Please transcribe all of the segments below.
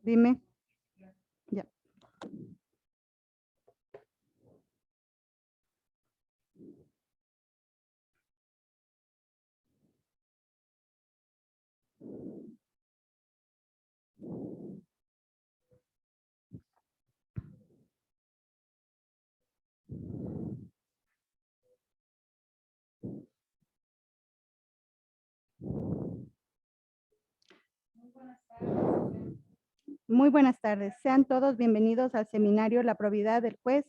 Dime. Ya. Muy buenas tardes. Sean todos bienvenidos al seminario La probidad del juez.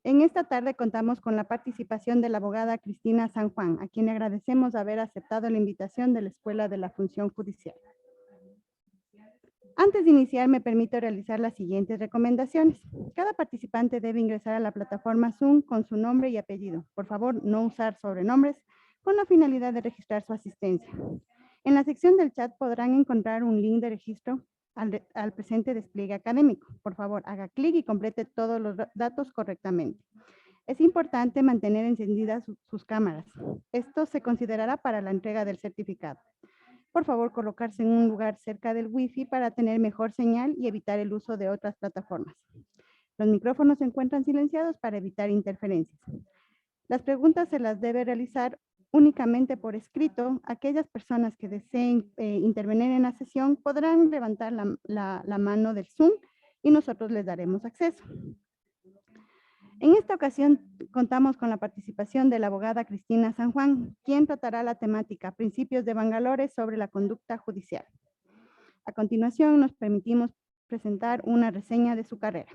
En esta tarde contamos con la participación de la abogada Cristina San Juan, a quien le agradecemos haber aceptado la invitación de la Escuela de la Función Judicial. Antes de iniciar, me permito realizar las siguientes recomendaciones. Cada participante debe ingresar a la plataforma Zoom con su nombre y apellido. Por favor, no usar sobrenombres con la finalidad de registrar su asistencia. En la sección del chat podrán encontrar un link de registro al presente despliegue académico. Por favor, haga clic y complete todos los datos correctamente. Es importante mantener encendidas sus cámaras. Esto se considerará para la entrega del certificado. Por favor, colocarse en un lugar cerca del Wi-Fi para tener mejor señal y evitar el uso de otras plataformas. Los micrófonos se encuentran silenciados para evitar interferencias. Las preguntas se las debe realizar únicamente por escrito. Aquellas personas que deseen intervenir en la sesión podrán levantar la mano del Zoom y nosotros les daremos acceso. En esta ocasión contamos con la participación de la abogada Cristina San Juan, quien tratará la temática Principios de Bangalore sobre la conducta judicial. A continuación nos permitimos presentar una reseña de su carrera.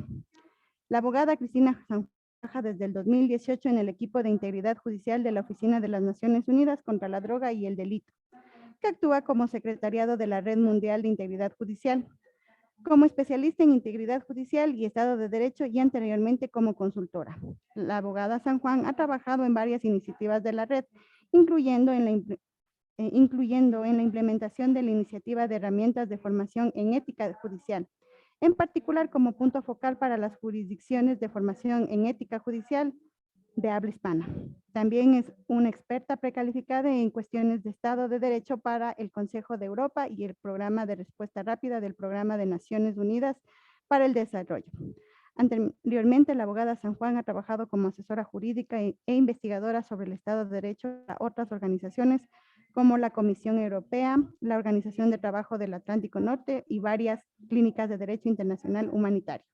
La abogada Cristina San Juan trabaja desde el 2018 en el equipo de integridad judicial de la Oficina de las Naciones Unidas contra la Droga y el Delito, que actúa como secretariado de la Red Mundial de Integridad Judicial, como especialista en integridad judicial y Estado de Derecho y anteriormente como consultora. La abogada San Juan ha trabajado en varias iniciativas de la red, incluyendo en la implementación de la iniciativa de herramientas de formación en ética judicial, en particular como punto focal para las jurisdicciones de formación en ética judicial de habla hispana. También es una experta precalificada en cuestiones de Estado de Derecho para el Consejo de Europa y el Programa de Respuesta Rápida del Programa de Naciones Unidas para el Desarrollo. Anteriormente, la abogada San Juan ha trabajado como asesora jurídica e investigadora sobre el Estado de Derecho a otras organizaciones como la Comisión Europea, la Organización de Trabajo del Atlántico Norte y varias clínicas de Derecho Internacional Humanitario.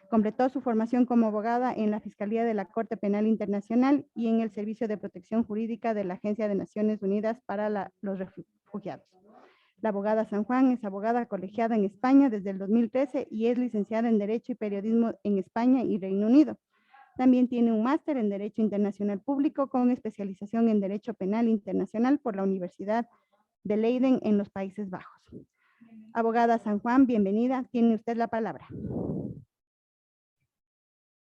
Completó su formación como abogada en la Fiscalía de la Corte Penal Internacional y en el Servicio de Protección Jurídica de la Agencia de Naciones Unidas para los Refugiados. La abogada San Juan es abogada colegiada en España desde el 2013 y es licenciada en Derecho y Periodismo en España y Reino Unido. También tiene un máster en Derecho Internacional Público con especialización en Derecho Penal Internacional por la Universidad de Leiden en los Países Bajos. Abogada San Juan, bienvenida. Tiene usted la palabra.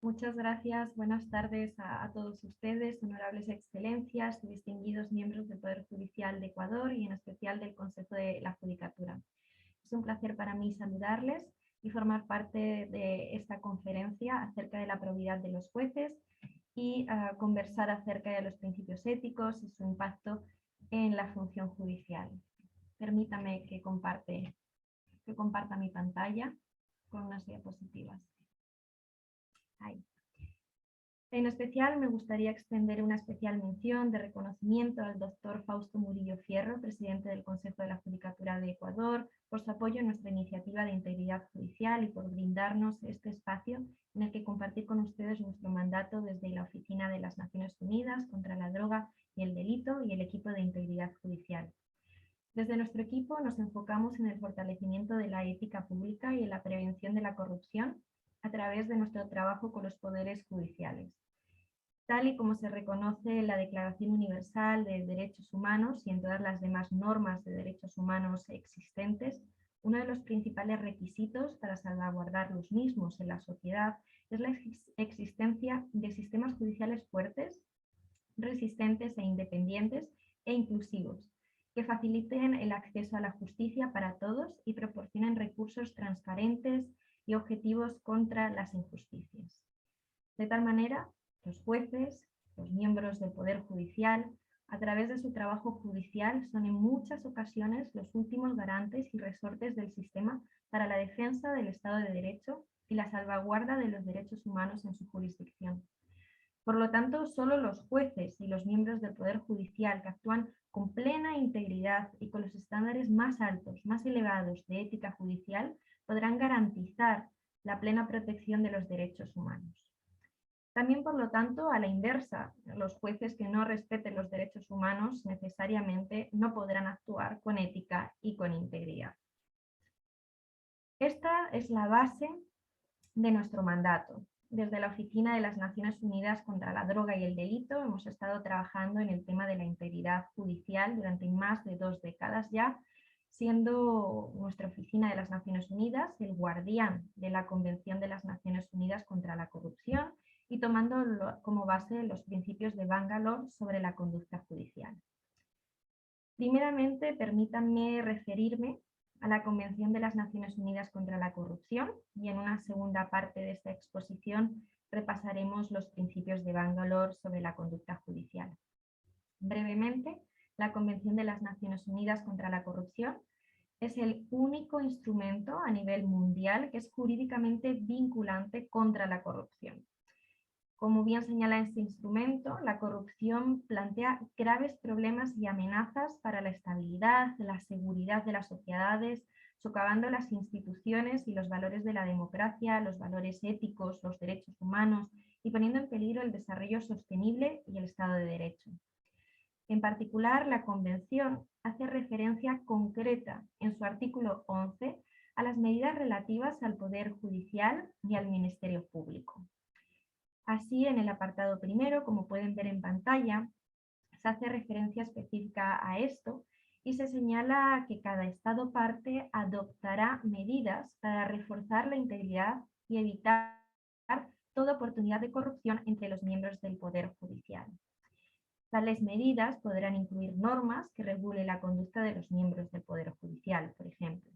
Muchas gracias. Buenas tardes a todos ustedes, honorables excelencias y distinguidos miembros del Poder Judicial de Ecuador y en especial del Consejo de la Judicatura. Es un placer para mí saludarles y formar parte de esta conferencia acerca de la probidad de los jueces y conversar acerca de los principios éticos y su impacto en la función judicial. Permítame que comparta mi pantalla con unas diapositivas. Ahí. En especial, me gustaría extender una especial mención de reconocimiento al doctor Fausto Murillo Fierro, presidente del Consejo de la Judicatura de Ecuador, por su apoyo en nuestra iniciativa de integridad judicial y por brindarnos este espacio en el que compartir con ustedes nuestro mandato desde la Oficina de las Naciones Unidas contra la Droga y el Delito y el equipo de integridad judicial. Desde nuestro equipo nos enfocamos en el fortalecimiento de la ética pública y en la prevención de la corrupción a través de nuestro trabajo con los poderes judiciales. Tal y como se reconoce en la Declaración Universal de Derechos Humanos y en todas las demás normas de derechos humanos existentes, uno de los principales requisitos para salvaguardar los mismos en la sociedad es la existencia de sistemas judiciales fuertes, resistentes e independientes e inclusivos, que faciliten el acceso a la justicia para todos y proporcionen recursos transparentes y objetivos contra las injusticias. De tal manera, los jueces, los miembros del Poder Judicial, A través de su trabajo judicial son en muchas ocasiones los últimos garantes y resortes del sistema para la defensa del Estado de Derecho y la salvaguarda de los derechos humanos en su jurisdicción. Por lo tanto, solo los jueces y los miembros del Poder Judicial que actúan con plena integridad y con los estándares más altos, más elevados de ética judicial, podrán garantizar la plena protección de los derechos humanos. También, por lo tanto, a la inversa, los jueces que no respeten los derechos humanos necesariamente no podrán actuar con ética y con integridad. Esta es la base de nuestro mandato. Desde la Oficina de las Naciones Unidas contra la Droga y el Delito hemos estado trabajando en el tema de la integridad judicial durante más de 2 décadas ya, siendo nuestra Oficina de las Naciones Unidas el guardián de la Convención de las Naciones Unidas contra la Corrupción y tomando como base los principios de Bangalore sobre la conducta judicial. Primeramente, permítanme referirme a la Convención de las Naciones Unidas contra la Corrupción y en una segunda parte de esta exposición repasaremos los principios de Bangalore sobre la conducta judicial. Brevemente, la Convención de las Naciones Unidas contra la Corrupción es el único instrumento a nivel mundial que es jurídicamente vinculante contra la corrupción. Como bien señala este instrumento, la corrupción plantea graves problemas y amenazas para la estabilidad, la seguridad de las sociedades, socavando las instituciones y los valores de la democracia, los valores éticos, los derechos humanos y poniendo en peligro el desarrollo sostenible y el Estado de Derecho. En particular, la Convención hace referencia concreta en su artículo 11 a las medidas relativas al Poder Judicial y al Ministerio Público. Así, en el apartado primero, como pueden ver en pantalla, se hace referencia específica a esto y se señala que cada Estado parte adoptará medidas para reforzar la integridad y evitar toda oportunidad de corrupción entre los miembros del Poder Judicial. Tales medidas podrán incluir normas que regulen la conducta de los miembros del Poder Judicial, por ejemplo.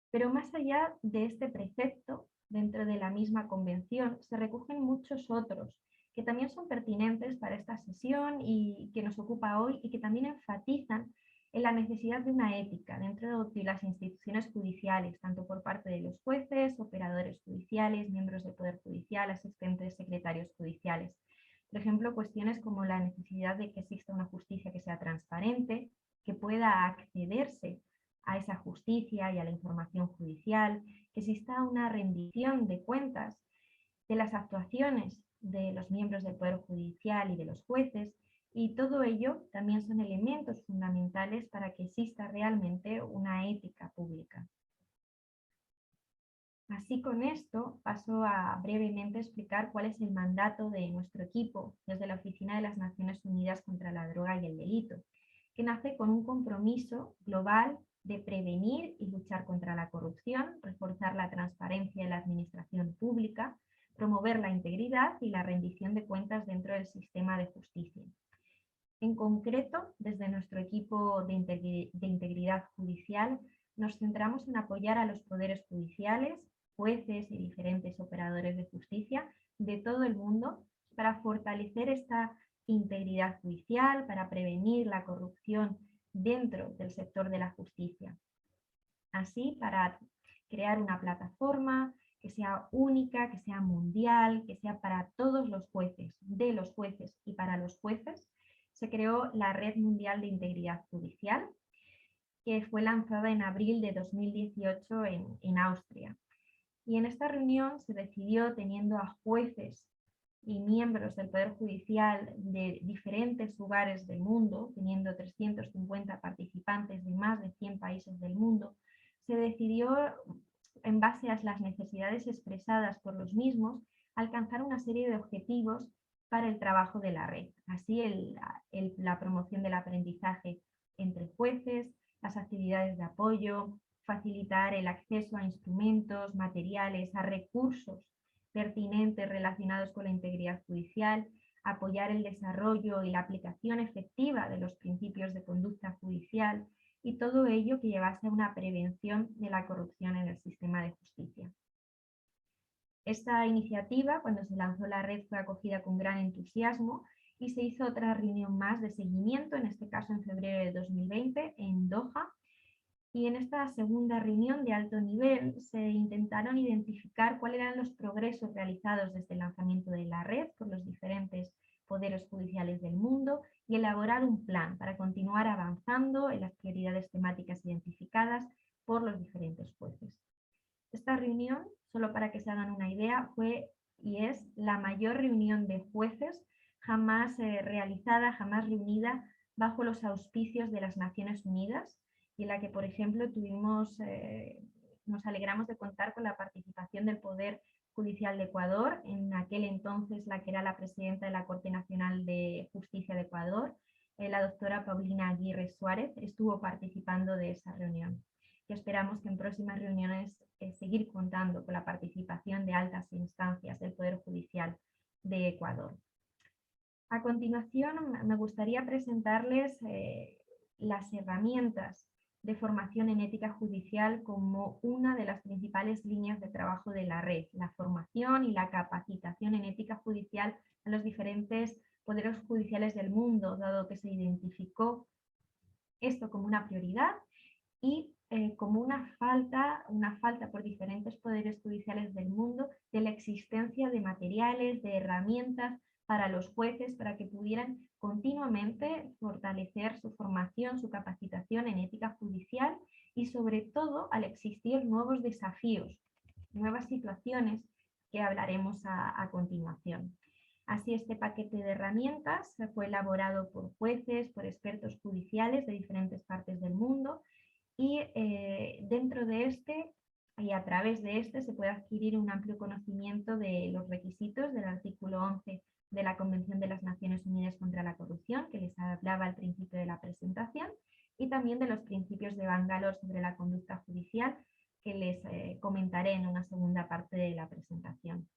Pero más allá de este precepto, dentro de la misma convención se recogen muchos otros que también son pertinentes para esta sesión y que nos ocupa hoy y que también enfatizan en la necesidad de una ética dentro de las instituciones judiciales, tanto por parte de los jueces, operadores judiciales, miembros del Poder Judicial, asistentes, secretarios judiciales. Por ejemplo, cuestiones como la necesidad de que exista una justicia que sea transparente, que pueda accederse a esa justicia y a la información judicial, que exista una rendición de cuentas de las actuaciones de los miembros del Poder Judicial y de los jueces, y todo ello también son elementos fundamentales para que exista realmente una ética pública. Así, con esto paso a brevemente explicar cuál es el mandato de nuestro equipo desde la Oficina de las Naciones Unidas contra la Droga y el Delito, que nace con un compromiso global de prevenir y luchar contra la corrupción, reforzar la transparencia en la administración pública, promover la integridad y la rendición de cuentas dentro del sistema de justicia. En concreto, desde nuestro equipo de integridad judicial, nos centramos en apoyar a los poderes judiciales, jueces y diferentes operadores de justicia de todo el mundo para fortalecer esta integridad judicial, para prevenir la corrupción dentro del sector de la justicia. Así, para crear una plataforma que sea única, que sea mundial, que sea para todos los jueces, de los jueces y para los jueces, se creó la Red Mundial de Integridad Judicial, que fue lanzada en abril de 2018 en Austria. Y en esta reunión se decidió, teniendo a jueces y miembros del Poder Judicial de diferentes lugares del mundo, teniendo 350 participantes de más de 100 países del mundo, se decidió, en base a las necesidades expresadas por los mismos, alcanzar una serie de objetivos para el trabajo de la red. Así, la promoción del aprendizaje entre jueces, las actividades de apoyo, facilitar el acceso a instrumentos, materiales, a recursos pertinentes relacionados con la integridad judicial, apoyar el desarrollo y la aplicación efectiva de los principios de conducta judicial y todo ello que llevase a una prevención de la corrupción en el sistema de justicia. Esta iniciativa, cuando se lanzó la red, fue acogida con gran entusiasmo y se hizo otra reunión más de seguimiento, en este caso en febrero de 2020 en Doha. Y en esta segunda reunión de alto nivel se intentaron identificar cuáles eran los progresos realizados desde el lanzamiento de la red por los diferentes poderes judiciales del mundo y elaborar un plan para continuar avanzando en las prioridades temáticas identificadas por los diferentes jueces. Esta reunión, solo para que se hagan una idea, fue y es la mayor reunión de jueces jamás realizada, jamás reunida bajo los auspicios de las Naciones Unidas, y en la que, por ejemplo, nos alegramos de contar con la participación del Poder Judicial de Ecuador, en aquel entonces la que era la presidenta de la Corte Nacional de Justicia de Ecuador, la doctora Paulina Aguirre Suárez, estuvo participando de esa reunión. Y esperamos que en próximas reuniones seguir contando con la participación de altas instancias del Poder Judicial de Ecuador. A continuación, me gustaría presentarles las herramientas de formación en ética judicial como una de las principales líneas de trabajo de la red, la formación y la capacitación en ética judicial a los diferentes poderes judiciales del mundo, dado que se identificó esto como una prioridad y como una falta por diferentes poderes judiciales del mundo de la existencia de materiales, de herramientas para los jueces para que pudieran continuamente fortalecer su formación, su capacitación en ética judicial y sobre todo al existir nuevos desafíos, nuevas situaciones que hablaremos a continuación. Así, este paquete de herramientas fue elaborado por jueces, por expertos judiciales de diferentes partes del mundo y dentro de este y a través de este se puede adquirir un amplio conocimiento de los requisitos del artículo 11 de la Convención de las Naciones Unidas contra la Corrupción, que les hablaba al principio de la presentación, y también de los principios de Bangalore sobre la conducta judicial, que les comentaré en una segunda parte de la presentación.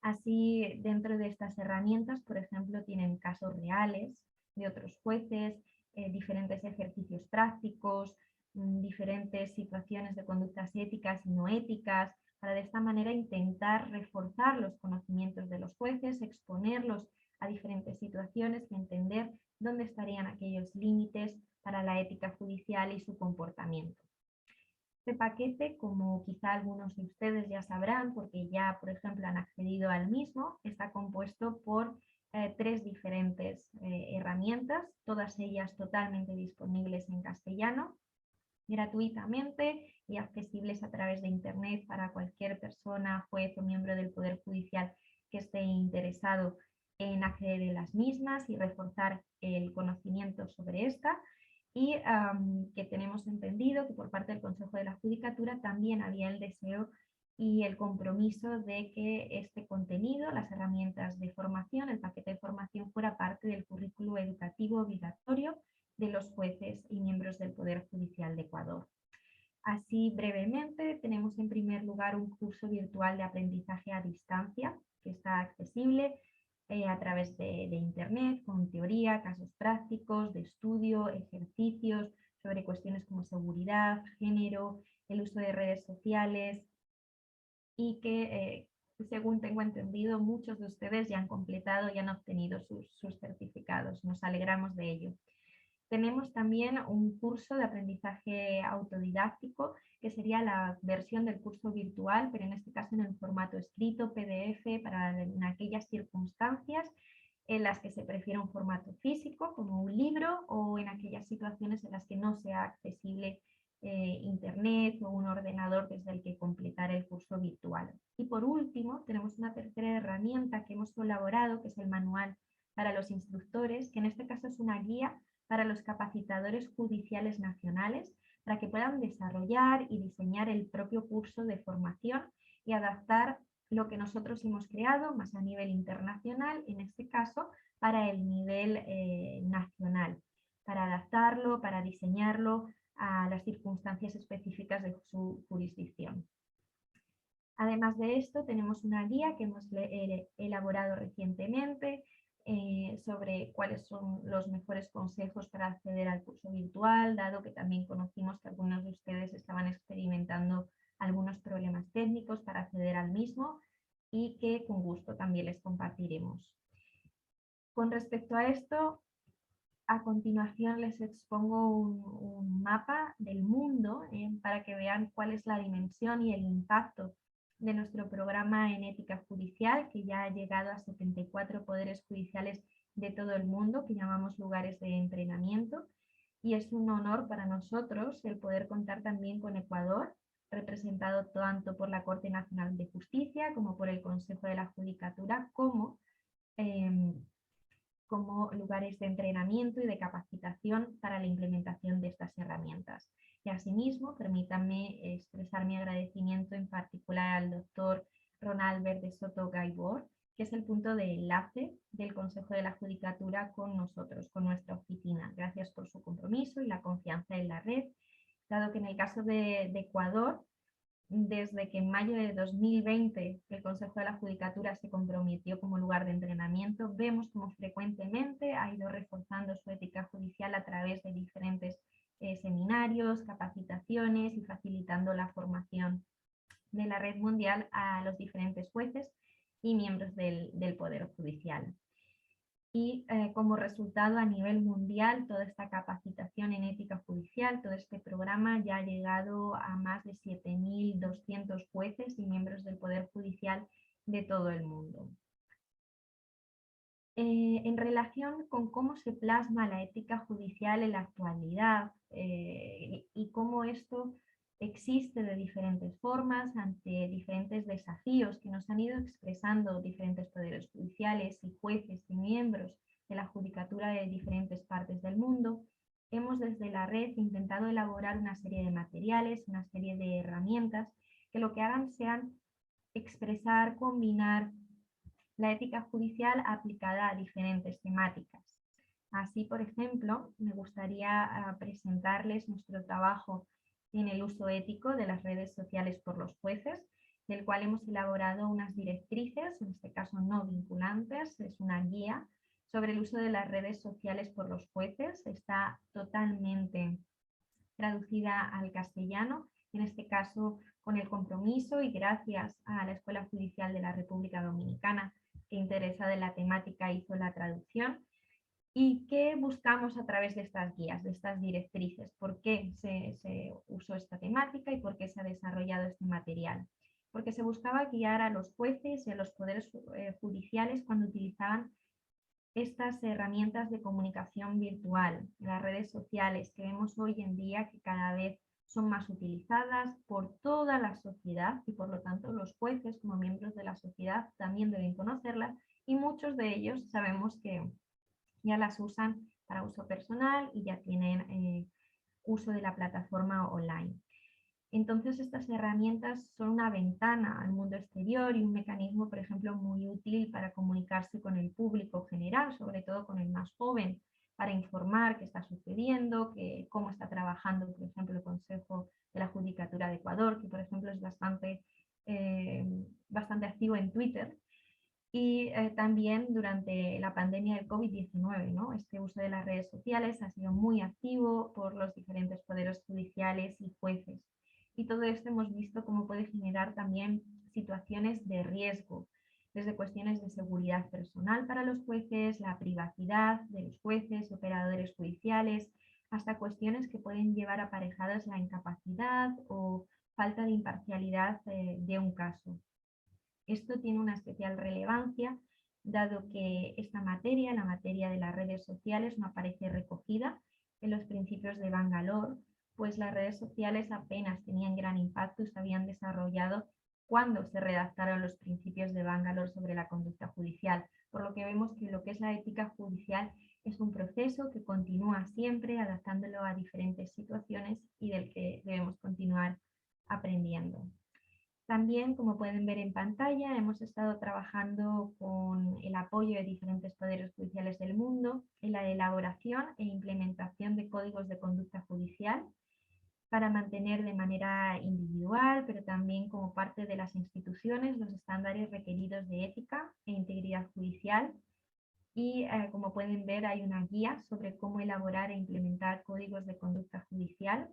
Así, dentro de estas herramientas, por ejemplo, tienen casos reales de otros jueces, diferentes ejercicios prácticos, diferentes situaciones de conductas éticas y no éticas, para de esta manera intentar reforzar los conocimientos de los jueces, exponerlos a diferentes situaciones y entender dónde estarían aquellos límites para la ética judicial y su comportamiento. Este paquete, como quizá algunos de ustedes ya sabrán, porque ya, por ejemplo, han accedido al mismo, está compuesto por tres diferentes herramientas, todas ellas totalmente disponibles en castellano, gratuitamente y accesibles a través de Internet para cualquier persona, juez o miembro del Poder Judicial que esté interesado en acceder a las mismas y reforzar el conocimiento sobre esta. Y que tenemos entendido que por parte del Consejo de la Judicatura también había el deseo y el compromiso de que este contenido, las herramientas de formación, el paquete de formación, fuera parte del currículo educativo obligatorio de los jueces y miembros del Poder Judicial de Ecuador. Así, brevemente, tenemos en primer lugar un curso virtual de aprendizaje a distancia que está accesible a través de Internet, con teoría, casos prácticos, de estudio, ejercicios sobre cuestiones como seguridad, género, el uso de redes sociales y que, según tengo entendido, muchos de ustedes ya han completado y han obtenido sus certificados. Nos alegramos de ello. Tenemos también un curso de aprendizaje autodidáctico, que sería la versión del curso virtual, pero en este caso en el formato escrito, PDF, para en aquellas circunstancias en las que se prefiere un formato físico, como un libro, o en aquellas situaciones en las que no sea accesible Internet o un ordenador desde el que completar el curso virtual. Y por último, tenemos una tercera herramienta que hemos colaborado, que es el manual para los instructores, que en este caso es una guía para los capacitadores judiciales nacionales, para que puedan desarrollar y diseñar el propio curso de formación y adaptar lo que nosotros hemos creado, más a nivel internacional, en este caso, para el nivel nacional, para adaptarlo, para diseñarlo a las circunstancias específicas de su jurisdicción. Además de esto, tenemos una guía que hemos elaborado recientemente, sobre cuáles son los mejores consejos para acceder al curso virtual, dado que también conocimos que algunos de ustedes estaban experimentando algunos problemas técnicos para acceder al mismo y que con gusto también les compartiremos. Con respecto a esto, a continuación les expongo un mapa del mundo para que vean cuál es la dimensión y el impacto de nuestro programa en ética judicial, que ya ha llegado a 74 poderes judiciales de todo el mundo, que llamamos lugares de entrenamiento. Y es un honor para nosotros el poder contar también con Ecuador, representado tanto por la Corte Nacional de Justicia como por el Consejo de la Judicatura, como lugares de entrenamiento y de capacitación para la implementación de estas herramientas. Y asimismo, permítanme expresar mi agradecimiento en particular al doctor Ronalbert de Soto Gaibor, que es el punto de enlace del Consejo de la Judicatura con nosotros, con nuestra oficina. Gracias por su compromiso y la confianza en la red, dado que en el caso de Ecuador, desde que en mayo de 2020 el Consejo de la Judicatura se comprometió como lugar de entrenamiento, vemos como frecuentemente ha ido reforzando su ética judicial a través de diferentes seminarios, capacitaciones y facilitando la formación de la red mundial a los diferentes jueces y miembros del Poder Judicial. Y como resultado a nivel mundial, toda esta capacitación en ética judicial, todo este programa ya ha llegado a más de 7.200 jueces y miembros del Poder Judicial de todo el mundo. En relación con cómo se plasma la ética judicial en la actualidad y cómo esto existe de diferentes formas ante diferentes desafíos que nos han ido expresando diferentes poderes judiciales y jueces y miembros de la judicatura de diferentes partes del mundo, hemos desde la red intentado elaborar una serie de materiales, una serie de herramientas que lo que hagan sean expresar, combinar la ética judicial aplicada a diferentes temáticas. Así, por ejemplo, me gustaría presentarles nuestro trabajo en el uso ético de las redes sociales por los jueces, del cual hemos elaborado unas directrices, en este caso no vinculantes, es una guía sobre el uso de las redes sociales por los jueces. Está totalmente traducida al castellano, en este caso con el compromiso y gracias a la Escuela Judicial de la República Dominicana, que interesada en la temática hizo la traducción. ¿Y qué buscamos a través de estas guías, de estas directrices? ¿Por qué se usó esta temática y por qué se ha desarrollado este material? Porque se buscaba guiar a los jueces y a los poderes judiciales cuando utilizaban estas herramientas de comunicación virtual, las redes sociales que vemos hoy en día que cada vez son más utilizadas por toda la sociedad y por lo tanto los jueces como miembros de la sociedad también deben conocerlas y muchos de ellos sabemos que ya las usan para uso personal y ya tienen uso de la plataforma online. Entonces estas herramientas son una ventana al mundo exterior y un mecanismo, por ejemplo, muy útil para comunicarse con el público general, sobre todo con el más joven, para informar qué está sucediendo, cómo está trabajando, por ejemplo, el Consejo de la Judicatura de Ecuador, que por ejemplo es bastante activo en Twitter. Y también durante la pandemia del COVID-19, ¿no? Este uso de las redes sociales ha sido muy activo por los diferentes poderes judiciales y jueces. Y todo esto hemos visto cómo puede generar también situaciones de riesgo, desde cuestiones de seguridad personal para los jueces, la privacidad de los jueces, operadores judiciales, hasta cuestiones que pueden llevar aparejadas la incapacidad o falta de imparcialidad de un caso. Esto tiene una especial relevancia, dado que esta materia, la materia de las redes sociales, no aparece recogida en los principios de Bangalore, pues las redes sociales apenas tenían gran impacto y se habían desarrollado cuando se redactaron los principios de Bangalore sobre la conducta judicial, por lo que vemos que lo que es la ética judicial es un proceso que continúa siempre adaptándolo a diferentes situaciones y del que debemos continuar aprendiendo. También, como pueden ver en pantalla, hemos estado trabajando con el apoyo de diferentes poderes judiciales del mundo en la elaboración e implementación de códigos de conducta judicial para mantener de manera individual, pero también como parte de las instituciones, los estándares requeridos de ética e integridad judicial. Y como pueden ver, hay una guía sobre cómo elaborar e implementar códigos de conducta judicial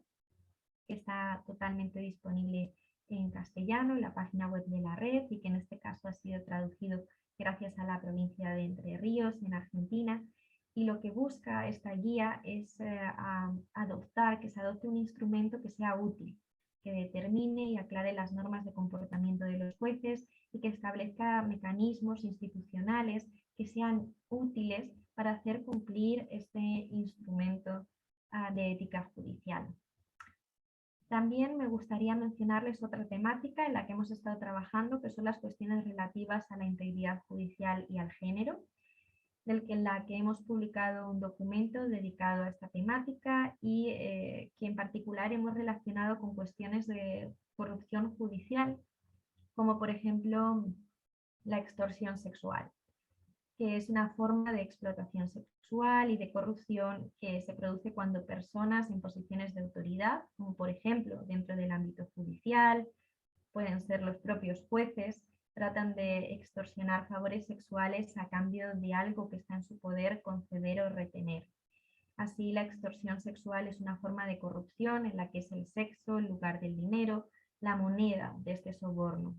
que está totalmente disponible en castellano en la página web de la red y que en este caso ha sido traducido gracias a la provincia de Entre Ríos, en Argentina, y lo que busca esta guía es que se adopte un instrumento que sea útil, que determine y aclare las normas de comportamiento de los jueces y que establezca mecanismos institucionales que sean útiles para hacer cumplir este instrumento de ética judicial. También me gustaría mencionarles otra temática en la que hemos estado trabajando, que son las cuestiones relativas a la integridad judicial y al género, en la que hemos publicado un documento dedicado a esta temática y que en particular hemos relacionado con cuestiones de corrupción judicial, como por ejemplo la extorsión sexual, que es una forma de explotación sexual y de corrupción que se produce cuando personas en posiciones de autoridad, como por ejemplo dentro del ámbito judicial, pueden ser los propios jueces, tratan de extorsionar favores sexuales a cambio de algo que está en su poder conceder o retener. Así, la extorsión sexual es una forma de corrupción en la que es el sexo, en lugar del dinero, la moneda de este soborno.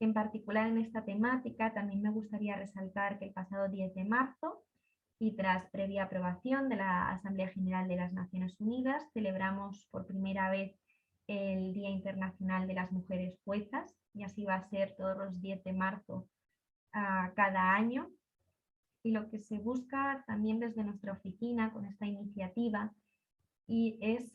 En particular en esta temática también me gustaría resaltar que el pasado 10 de marzo y tras previa aprobación de la Asamblea General de las Naciones Unidas, celebramos por primera vez el Día Internacional de las Mujeres Juezas, y así va a ser todos los 10 de marzo cada año. Y lo que se busca también desde nuestra oficina con esta iniciativa y es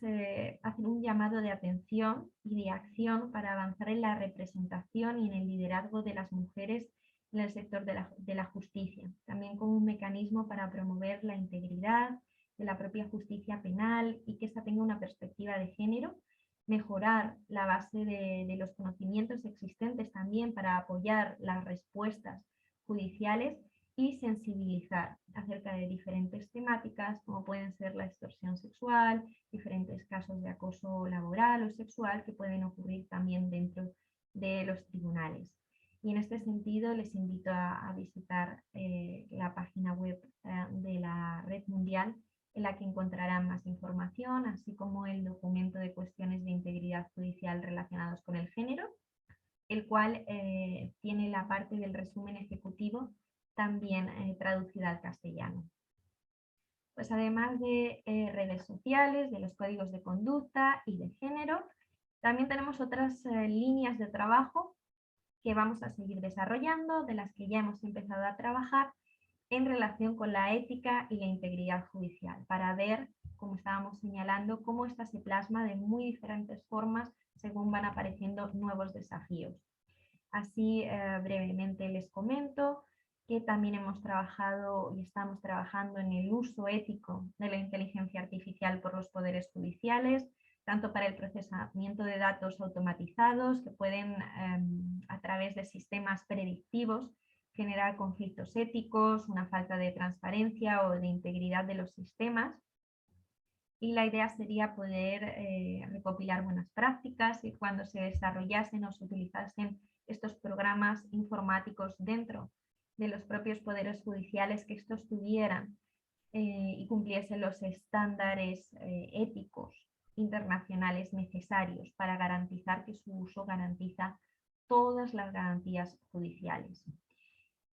hacer un llamado de atención y de acción para avanzar en la representación y en el liderazgo de las mujeres en el sector de la justicia, también como un mecanismo para promover la integridad de la propia justicia penal y que esta tenga una perspectiva de género, mejorar la base de los conocimientos existentes también para apoyar las respuestas judiciales y sensibilizar acerca de diferentes temáticas como pueden ser la extorsión sexual, diferentes casos de acoso laboral o sexual que pueden ocurrir también dentro de los tribunales. Y en este sentido les invito a visitar la página web de la Red Mundial, en la que encontrarán más información, así como el documento de cuestiones de integridad judicial relacionados con el género, el cual tiene la parte del resumen ejecutivo también traducida al castellano. Pues además de redes sociales, de los códigos de conducta y de género, también tenemos otras líneas de trabajo que vamos a seguir desarrollando, de las que ya hemos empezado a trabajar en relación con la ética y la integridad judicial, para ver, como estábamos señalando, cómo esta se plasma de muy diferentes formas según van apareciendo nuevos desafíos. Así brevemente les comento que también hemos trabajado y estamos trabajando en el uso ético de la inteligencia artificial por los poderes judiciales, tanto para el procesamiento de datos automatizados que pueden, a través de sistemas predictivos, generar conflictos éticos, una falta de transparencia o de integridad de los sistemas. Y la idea sería poder recopilar buenas prácticas y cuando se desarrollasen o se utilizasen estos programas informáticos dentro de los propios poderes judiciales, que estos tuvieran y cumpliesen los estándares éticos internacionales necesarios para garantizar que su uso garantiza todas las garantías judiciales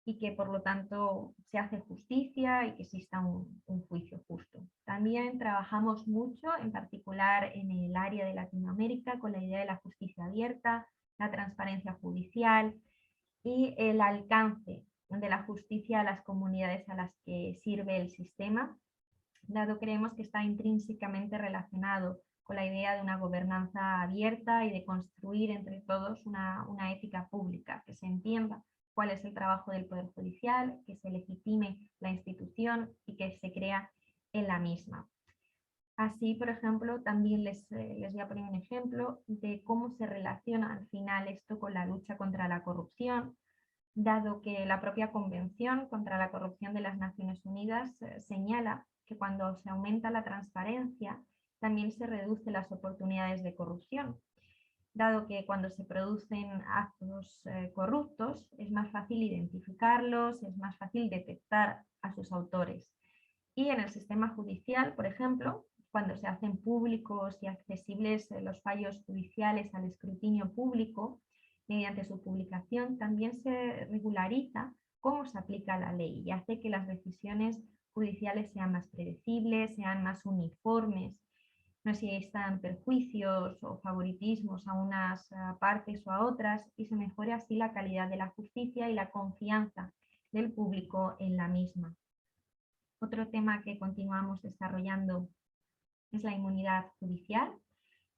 y que por lo tanto se hace justicia y que exista un juicio justo. También trabajamos mucho, en particular en el área de Latinoamérica, con la idea de la justicia abierta, la transparencia judicial y el alcance de la justicia a las comunidades a las que sirve el sistema, dado creemos que está intrínsecamente relacionado con la idea de una gobernanza abierta y de construir entre todos una ética pública, que se entienda cuál es el trabajo del Poder Judicial, que se legitime la institución y que se crea en la misma. Así, por ejemplo, también les voy a poner un ejemplo de cómo se relaciona al final esto con la lucha contra la corrupción, dado que la propia Convención contra la Corrupción de las Naciones Unidas señala que cuando se aumenta la transparencia, también se reducen las oportunidades de corrupción, dado que cuando se producen actos corruptos es más fácil identificarlos, es más fácil detectar a sus autores. Y en el sistema judicial, por ejemplo, cuando se hacen públicos y accesibles los fallos judiciales al escrutinio público, Mediante su publicación también se regulariza cómo se aplica la ley y hace que las decisiones judiciales sean más predecibles, sean más uniformes, no existan perjuicios o favoritismos a unas partes o a otras, y se mejore así la calidad de la justicia y la confianza del público en la misma. Otro tema que continuamos desarrollando es la inmunidad judicial.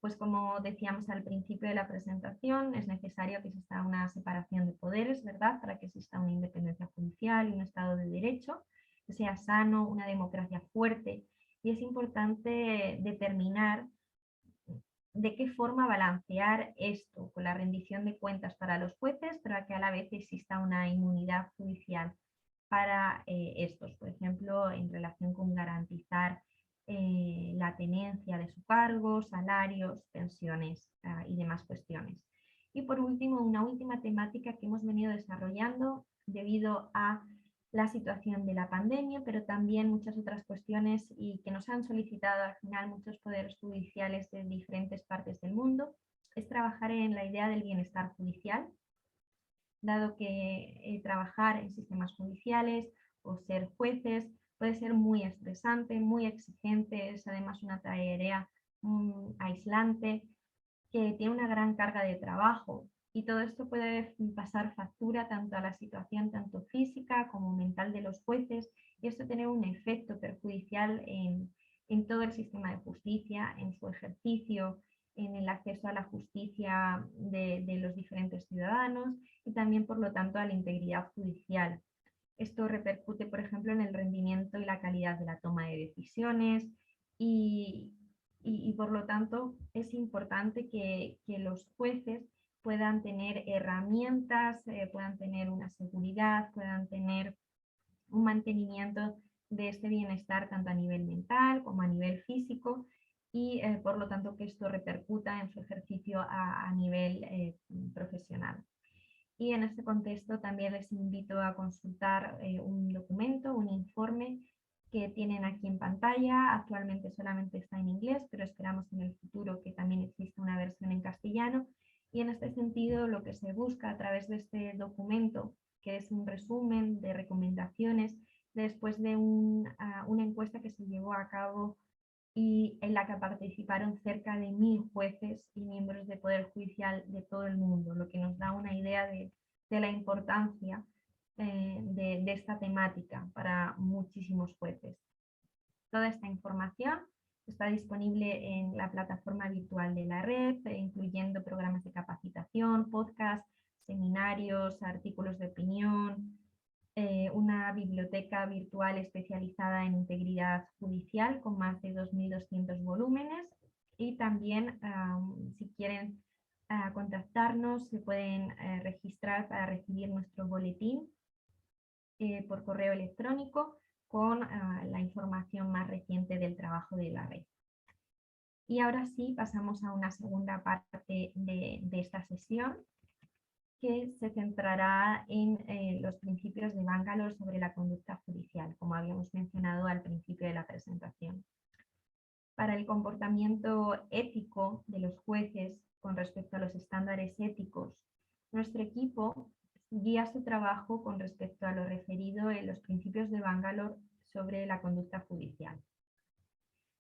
Pues como decíamos al principio de la presentación, es necesario que exista una separación de poderes, ¿verdad? Para que exista una independencia judicial y un Estado de Derecho, que sea sano, una democracia fuerte. Y es importante determinar de qué forma balancear esto con la rendición de cuentas para los jueces, pero que a la vez exista una inmunidad judicial para estos, por ejemplo, en relación con garantizar la tenencia de su cargo, salarios, pensiones y demás cuestiones. Y por último, una última temática que hemos venido desarrollando debido a la situación de la pandemia, pero también muchas otras cuestiones y que nos han solicitado al final muchos poderes judiciales de diferentes partes del mundo, es trabajar en la idea del bienestar judicial, dado que trabajar en sistemas judiciales o ser jueces puede ser muy estresante, muy exigente, es además una tarea aislante, que tiene una gran carga de trabajo, y todo esto puede pasar factura tanto a la situación tanto física como mental de los jueces, y esto tiene un efecto perjudicial en todo el sistema de justicia, en su ejercicio, en el acceso a la justicia de los diferentes ciudadanos y también, por lo tanto, a la integridad judicial. Esto repercute, por ejemplo, en el rendimiento y la calidad de la toma de decisiones y por lo tanto es importante que los jueces puedan tener herramientas, puedan tener una seguridad, puedan tener un mantenimiento de este bienestar tanto a nivel mental como a nivel físico, y por lo tanto que esto repercuta en su ejercicio a nivel profesional. Y en este contexto también les invito a consultar un documento, un informe que tienen aquí en pantalla. Actualmente solamente está en inglés, pero esperamos en el futuro que también exista una versión en castellano. Y en este sentido, lo que se busca a través de este documento, que es un resumen de recomendaciones después de una encuesta que se llevó a cabo y en la que participaron cerca de 1000 jueces y miembros del Poder Judicial de todo el mundo, lo que nos da una idea de la importancia de esta temática para muchísimos jueces. Toda esta información está disponible en la plataforma virtual de la red, incluyendo programas de capacitación, podcasts, seminarios, artículos de opinión, una biblioteca virtual especializada en integridad judicial con más de 2.200 volúmenes, y también si quieren contactarnos se pueden registrar para recibir nuestro boletín por correo electrónico con la información más reciente del trabajo de la red. Y ahora sí pasamos a una segunda parte de esta sesión, que se centrará en los principios de Bangalore sobre la conducta judicial, como habíamos mencionado al principio de la presentación. Para el comportamiento ético de los jueces con respecto a los estándares éticos, nuestro equipo guía su trabajo con respecto a lo referido en los principios de Bangalore sobre la conducta judicial.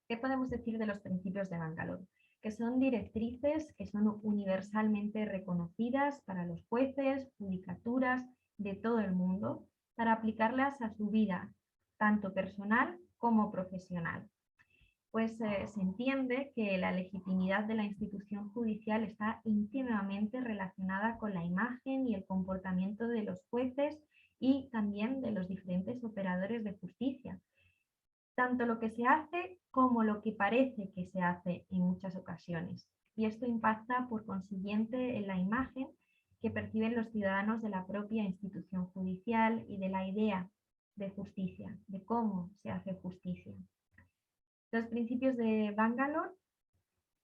¿Qué podemos decir de los principios de Bangalore? Que son directrices que son universalmente reconocidas para los jueces, judicaturas de todo el mundo, para aplicarlas a su vida, tanto personal como profesional. Pues se entiende que la legitimidad de la institución judicial está íntimamente relacionada con la imagen y el comportamiento de los jueces y también de los diferentes operadores de justicia. Tanto lo que se hace como lo que parece que se hace en muchas ocasiones. Y esto impacta por consiguiente en la imagen que perciben los ciudadanos de la propia institución judicial y de la idea de justicia, de cómo se hace justicia. Los principios de Bangalore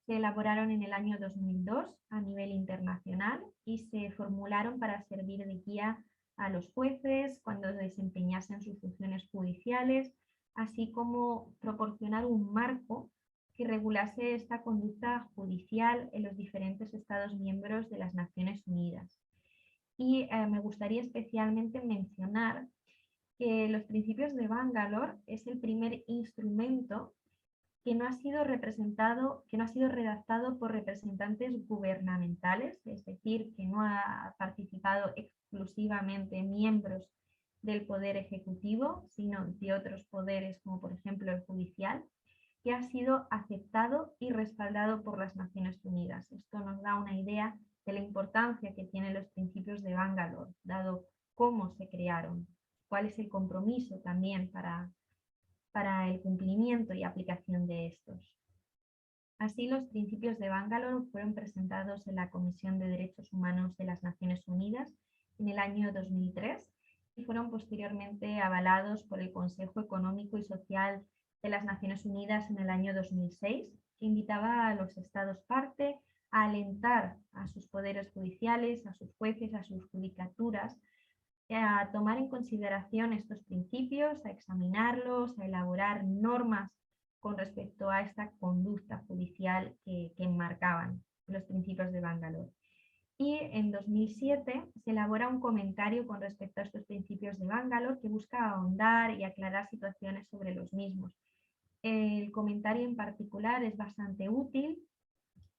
se elaboraron en el año 2002 a nivel internacional y se formularon para servir de guía a los jueces cuando desempeñasen sus funciones judiciales, así como proporcionar un marco que regulase esta conducta judicial en los diferentes Estados miembros de las Naciones Unidas. Y me gustaría especialmente mencionar que los principios de Bangalore es el primer instrumento que no ha sido redactado por representantes gubernamentales, es decir, que no ha participado exclusivamente miembros del poder ejecutivo, sino de otros poderes, como por ejemplo el judicial, que ha sido aceptado y respaldado por las Naciones Unidas. Esto nos da una idea de la importancia que tienen los principios de Bangalore, dado cómo se crearon, cuál es el compromiso también para el cumplimiento y aplicación de estos. Así, los principios de Bangalore fueron presentados en la Comisión de Derechos Humanos de las Naciones Unidas en el año 2003 y fueron posteriormente avalados por el Consejo Económico y Social de las Naciones Unidas en el año 2006, que invitaba a los Estados parte a alentar a sus poderes judiciales, a sus jueces, a sus judicaturas, a tomar en consideración estos principios, a examinarlos, a elaborar normas con respecto a esta conducta judicial que enmarcaban los principios de Bangalore. Y en 2007 se elabora un comentario con respecto a estos principios de Bangalore que busca ahondar y aclarar situaciones sobre los mismos. El comentario en particular es bastante útil,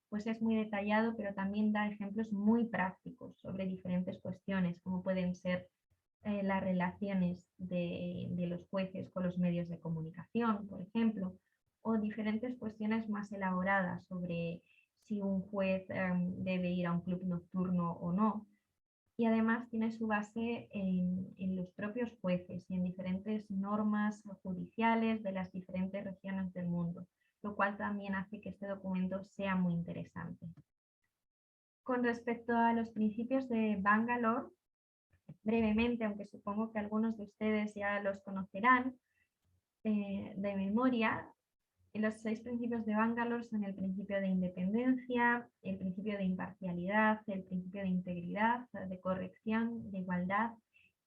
pues es muy detallado, pero también da ejemplos muy prácticos sobre diferentes cuestiones, como pueden ser las relaciones de los jueces con los medios de comunicación, por ejemplo, o diferentes cuestiones más elaboradas sobre si un juez debe ir a un club nocturno o no. Y además tiene su base en los propios jueces y en diferentes normas judiciales de las diferentes regiones del mundo, lo cual también hace que este documento sea muy interesante. Con respecto a los principios de Bangalore, brevemente, aunque supongo que algunos de ustedes ya los conocerán de memoria, los 6 principios de Bangalore son el principio de independencia, el principio de imparcialidad, el principio de integridad, de corrección, de igualdad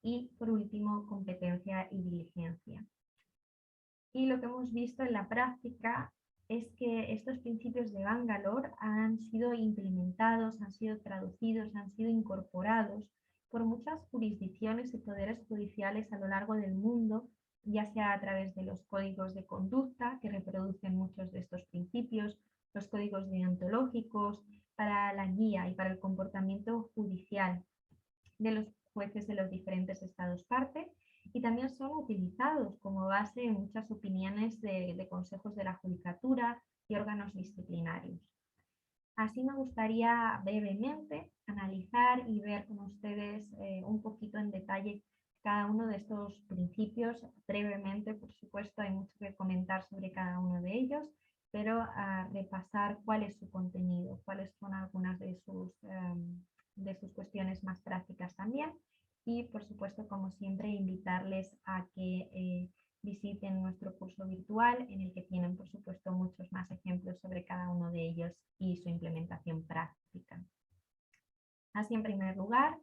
y, por último, competencia y diligencia. Y lo que hemos visto en la práctica es que estos principios de Bangalore han sido implementados, han sido traducidos, han sido incorporados por muchas jurisdicciones y poderes judiciales a lo largo del mundo, ya sea a través de los códigos de conducta que reproducen muchos de estos principios, los códigos deontológicos, para la guía y para el comportamiento judicial de los jueces de los diferentes estados parte, y también son utilizados como base en muchas opiniones de consejos de la judicatura y órganos disciplinarios. Así me gustaría brevemente analizar y ver con ustedes un poquito en detalle cada uno de estos principios. Brevemente, por supuesto, hay mucho que comentar sobre cada uno de ellos, pero a repasar cuál es su contenido, cuáles son algunas de sus cuestiones más prácticas también. Y, por supuesto, como siempre, invitarles a que visiten nuestro curso virtual en el que tienen, por supuesto, muchos más ejemplos sobre cada uno de ellos y su implementación práctica. Así, en primer lugar,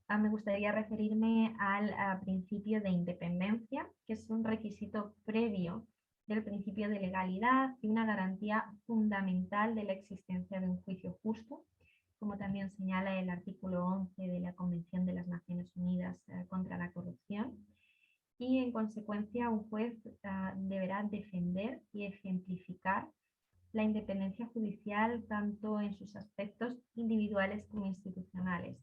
me gustaría referirme al principio de independencia, que es un requisito previo del principio de legalidad y una garantía fundamental de la existencia de un juicio justo, como también señala el artículo 11 de la Convención de las Naciones Unidas contra la Corrupción. Y en consecuencia un juez deberá defender y ejemplificar la independencia judicial tanto en sus aspectos individuales como institucionales.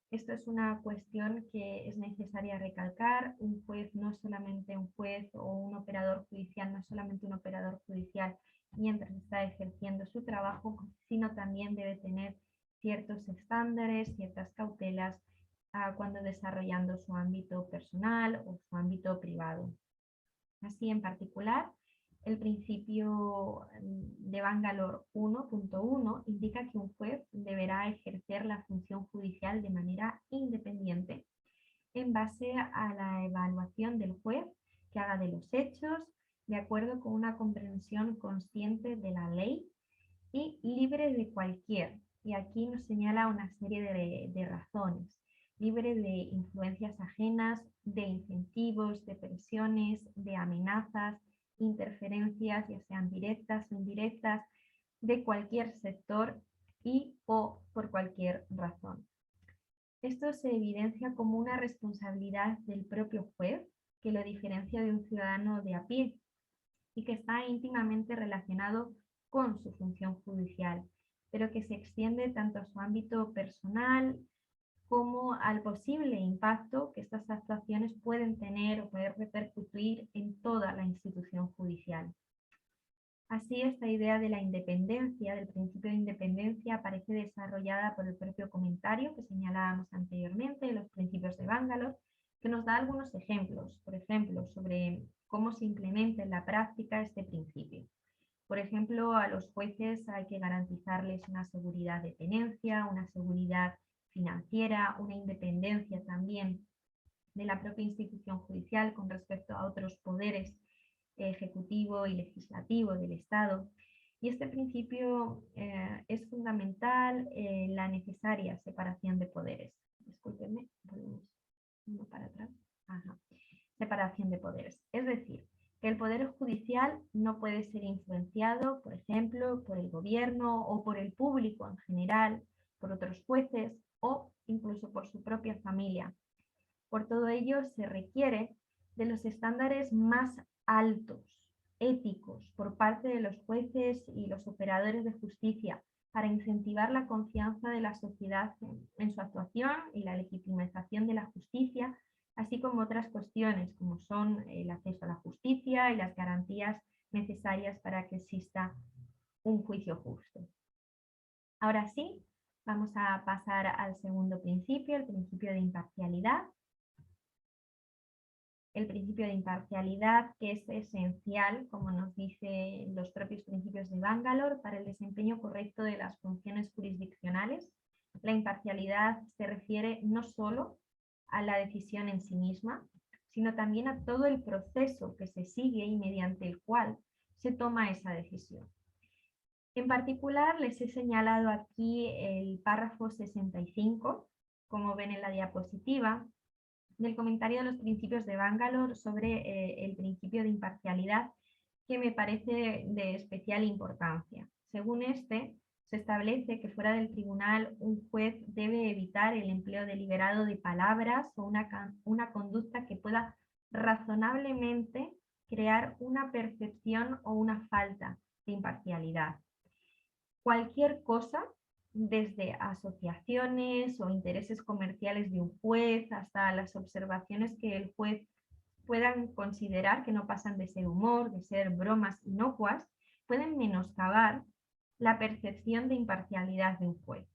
Esto es una cuestión que es necesaria recalcar. Un juez no es solamente un juez, o un operador judicial no es solamente un operador judicial mientras está ejerciendo su trabajo, sino también debe tener ciertos estándares, ciertas cautelas cuando desarrollando su ámbito personal o su ámbito privado. Así, en particular, el principio de Bangalore 1.1 indica que un juez deberá ejercer la función judicial de manera independiente en base a la evaluación del juez que haga de los hechos, de acuerdo con una comprensión consciente de la ley y libre de cualquier, y aquí nos señala una serie de razones, libre de influencias ajenas, de incentivos, de presiones, de amenazas, interferencias, ya sean directas o indirectas, de cualquier sector y o por cualquier razón. Esto se evidencia como una responsabilidad del propio juez que lo diferencia de un ciudadano de a pie y que está íntimamente relacionado con su función judicial, pero que se extiende tanto a su ámbito personal como al posible impacto que estas actuaciones pueden tener o poder repercutir en toda la institución judicial. Así, esta idea de la independencia, del principio de independencia, aparece desarrollada por el propio comentario que señalábamos anteriormente, los principios de Bangalore, que nos da algunos ejemplos, por ejemplo, sobre cómo se implementa en la práctica este principio. Por ejemplo, a los jueces hay que garantizarles una seguridad de tenencia, una seguridad financiera, una independencia también de la propia institución judicial con respecto a otros poderes ejecutivo y legislativo del Estado. Y este principio es fundamental en la necesaria separación de poderes. Discúlpenme, volvemos uno para atrás. Ajá. Separación de poderes. Es decir, que el poder judicial no puede ser influenciado, por ejemplo, por el gobierno o por el público en general, por otros jueces o incluso por su propia familia. Por todo ello, se requiere de los estándares más altos, éticos, por parte de los jueces y los operadores de justicia, para incentivar la confianza de la sociedad en su actuación y la legitimización de la justicia, así como otras cuestiones, como son el acceso a la justicia y las garantías necesarias para que exista un juicio justo. Ahora sí, vamos a pasar al segundo principio, el principio de imparcialidad. El principio de imparcialidad, que es esencial, como nos dicen los propios principios de Bangalore, para el desempeño correcto de las funciones jurisdiccionales. La imparcialidad se refiere no solo a la decisión en sí misma, sino también a todo el proceso que se sigue y mediante el cual se toma esa decisión. En particular, les he señalado aquí el párrafo 65, como ven en la diapositiva, del comentario de los principios de Bangalore sobre el principio de imparcialidad, que me parece de especial importancia. Según este, se establece que fuera del tribunal un juez debe evitar el empleo deliberado de palabras o una conducta que pueda razonablemente crear una percepción o una falta de imparcialidad. Cualquier cosa, desde asociaciones o intereses comerciales de un juez hasta las observaciones que el juez puedan considerar que no pasan de ser humor, de ser bromas inocuas, pueden menoscabar la percepción de imparcialidad de un juez.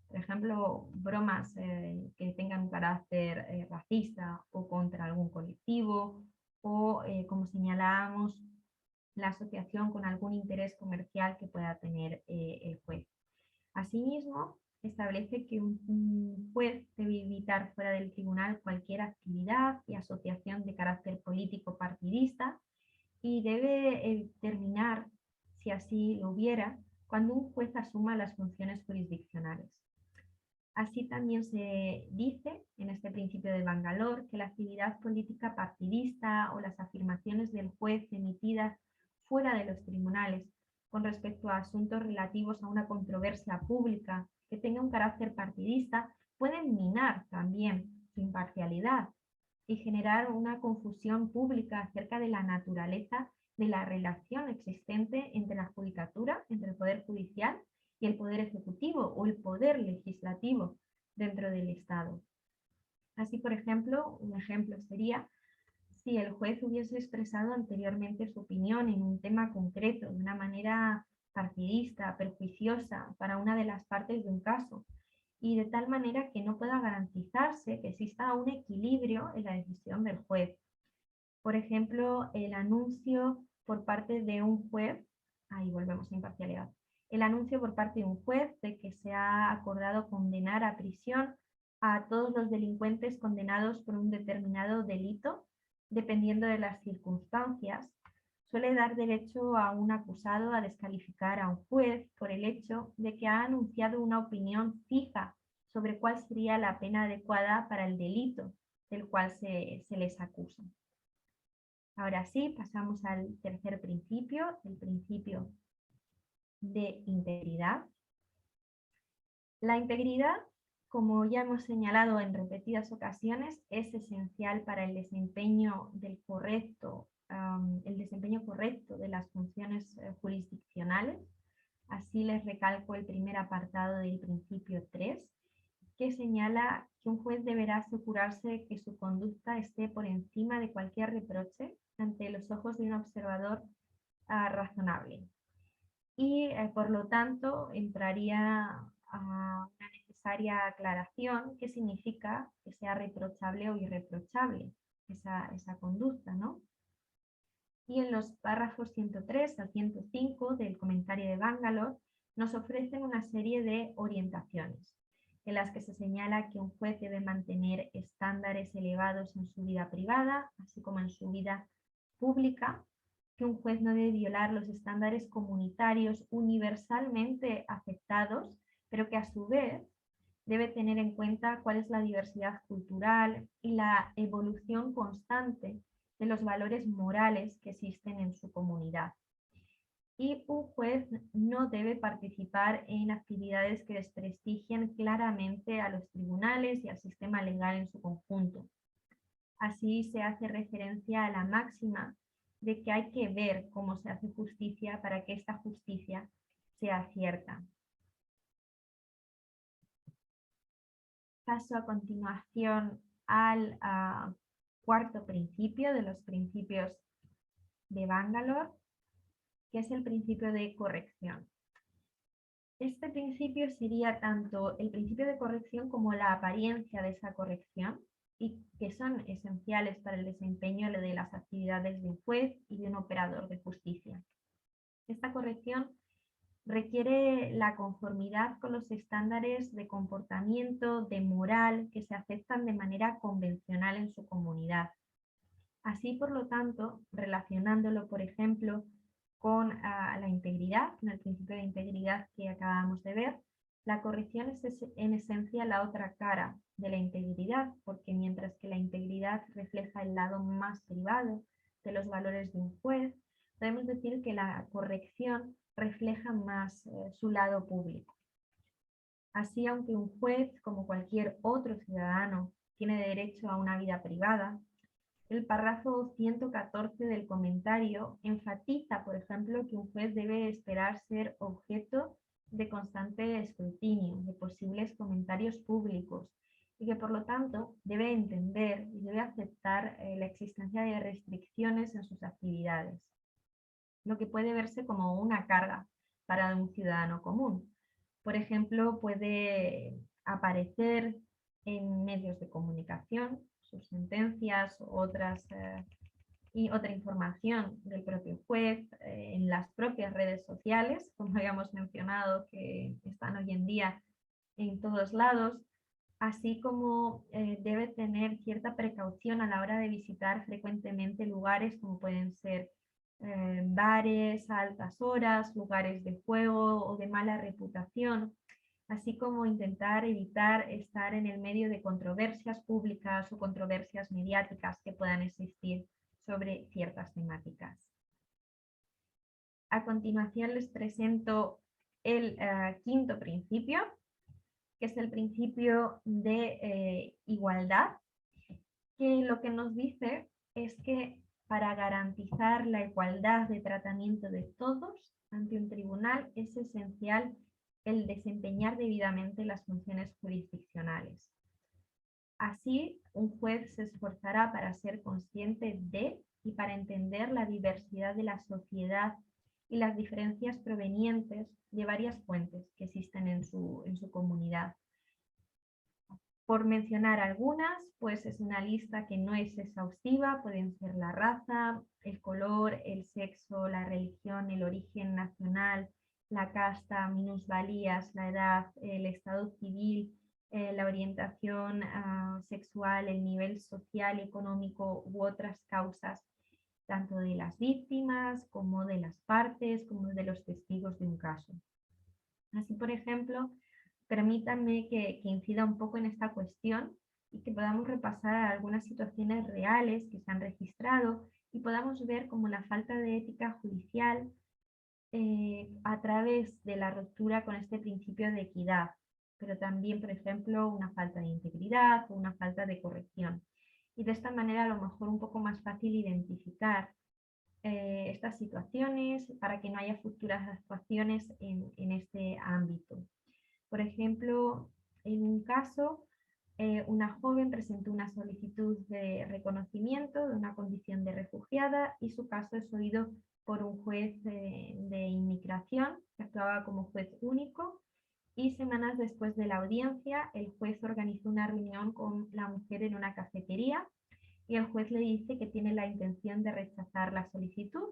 Por ejemplo, bromas que tengan un carácter racista o contra algún colectivo, o como señalábamos, la asociación con algún interés comercial que pueda tener el juez. Asimismo, establece que un juez debe evitar fuera del tribunal cualquier actividad y asociación de carácter político partidista y debe terminar, si así lo hubiera, cuando un juez asuma las funciones jurisdiccionales. Así también se dice en este principio de Bangalore que la actividad política partidista o las afirmaciones del juez emitidas fuera de los tribunales con respecto a asuntos relativos a una controversia pública que tenga un carácter partidista pueden minar también su imparcialidad y generar una confusión pública acerca de la naturaleza de la relación existente entre la judicatura, entre el Poder Judicial y el Poder Ejecutivo o el Poder Legislativo dentro del Estado. Así, por ejemplo, un ejemplo sería si el juez hubiese expresado anteriormente su opinión en un tema concreto de una manera partidista, perjuiciosa para una de las partes de un caso, y de tal manera que no pueda garantizarse que exista un equilibrio en la decisión del juez. Por ejemplo, el anuncio por parte de un juez, ahí volvemos a imparcialidad, el anuncio por parte de un juez de que se ha acordado condenar a prisión a todos los delincuentes condenados por un determinado delito, dependiendo de las circunstancias, suele dar derecho a un acusado a descalificar a un juez por el hecho de que ha anunciado una opinión fija sobre cuál sería la pena adecuada para el delito del cual se les acusa. Ahora sí, pasamos al tercer principio, el principio de integridad. La integridad, como ya hemos señalado en repetidas ocasiones, es esencial para el desempeño correcto de las funciones jurisdiccionales. Así les recalco el primer apartado del principio 3, que señala que un juez deberá asegurarse que su conducta esté por encima de cualquier reproche ante los ojos de un observador razonable. Y por lo tanto entraría a una necesaria aclaración qué significa que sea reprochable o irreprochable esa conducta, ¿no? Y en los párrafos 103 al 105 del comentario de Bangalore nos ofrecen una serie de orientaciones en las que se señala que un juez debe mantener estándares elevados en su vida privada, así como en su vida pública, que un juez no debe violar los estándares comunitarios universalmente aceptados, pero que a su vez debe tener en cuenta cuál es la diversidad cultural y la evolución constante de los valores morales que existen en su comunidad. Y un juez no debe participar en actividades que desprestigien claramente a los tribunales y al sistema legal en su conjunto. Así se hace referencia a la máxima de que hay que ver cómo se hace justicia para que esta justicia sea cierta. Paso a continuación al cuarto principio de los principios de Bangalore, que es el principio de corrección. Este principio sería tanto el principio de corrección como la apariencia de esa corrección, y que son esenciales para el desempeño de las actividades de un juez y de un operador de justicia. Esta corrección requiere la conformidad con los estándares de comportamiento, de moral, que se aceptan de manera convencional en su comunidad. Así, por lo tanto, relacionándolo, por ejemplo, con la integridad, con el principio de integridad que acabamos de ver, la corrección es en esencia la otra cara de la integridad, porque mientras que la integridad refleja el lado más privado de los valores de un juez, podemos decir que la corrección refleja más su lado público. Así, aunque un juez, como cualquier otro ciudadano, tiene derecho a una vida privada, el párrafo 114 del comentario enfatiza, por ejemplo, que un juez debe esperar ser objeto de constante escrutinio, de posibles comentarios públicos, y que por lo tanto debe entender y debe aceptar la existencia de restricciones en sus actividades, lo que puede verse como una carga para un ciudadano común. Por ejemplo, puede aparecer en medios de comunicación sus sentencias y otra información del propio juez, en las propias redes sociales, como habíamos mencionado, que están hoy en día en todos lados, así como debe tener cierta precaución a la hora de visitar frecuentemente lugares como pueden ser bares a altas horas, lugares de juego o de mala reputación, así como intentar evitar estar en el medio de controversias públicas o controversias mediáticas que puedan existir sobre ciertas temáticas. A continuación les presento el quinto principio, que es el principio de igualdad, que lo que nos dice es que para garantizar la igualdad de tratamiento de todos ante un tribunal es esencial el desempeñar debidamente las funciones jurisdiccionales. Así, un juez se esforzará para ser consciente de y para entender la diversidad de la sociedad y las diferencias provenientes de varias fuentes que existen en su comunidad. Por mencionar algunas, pues es una lista que no es exhaustiva, pueden ser la raza, el color, el sexo, la religión, el origen nacional, la casta, minusvalías, la edad, el estado civil, la orientación sexual, el nivel social, económico u otras causas, tanto de las víctimas como de las partes, como de los testigos de un caso. Así, por ejemplo, permítanme que incida un poco en esta cuestión y que podamos repasar algunas situaciones reales que se han registrado y podamos ver cómo la falta de ética judicial a través de la ruptura con este principio de equidad, pero también, por ejemplo, una falta de integridad o una falta de corrección. Y de esta manera a lo mejor un poco más fácil identificar estas situaciones para que no haya futuras actuaciones en este ámbito. Por ejemplo, en un caso, una joven presentó una solicitud de reconocimiento de una condición de refugiada y su caso es oído por un juez de inmigración que actuaba como juez único, y semanas después de la audiencia el juez organizó una reunión con la mujer en una cafetería y el juez le dice que tiene la intención de rechazar la solicitud,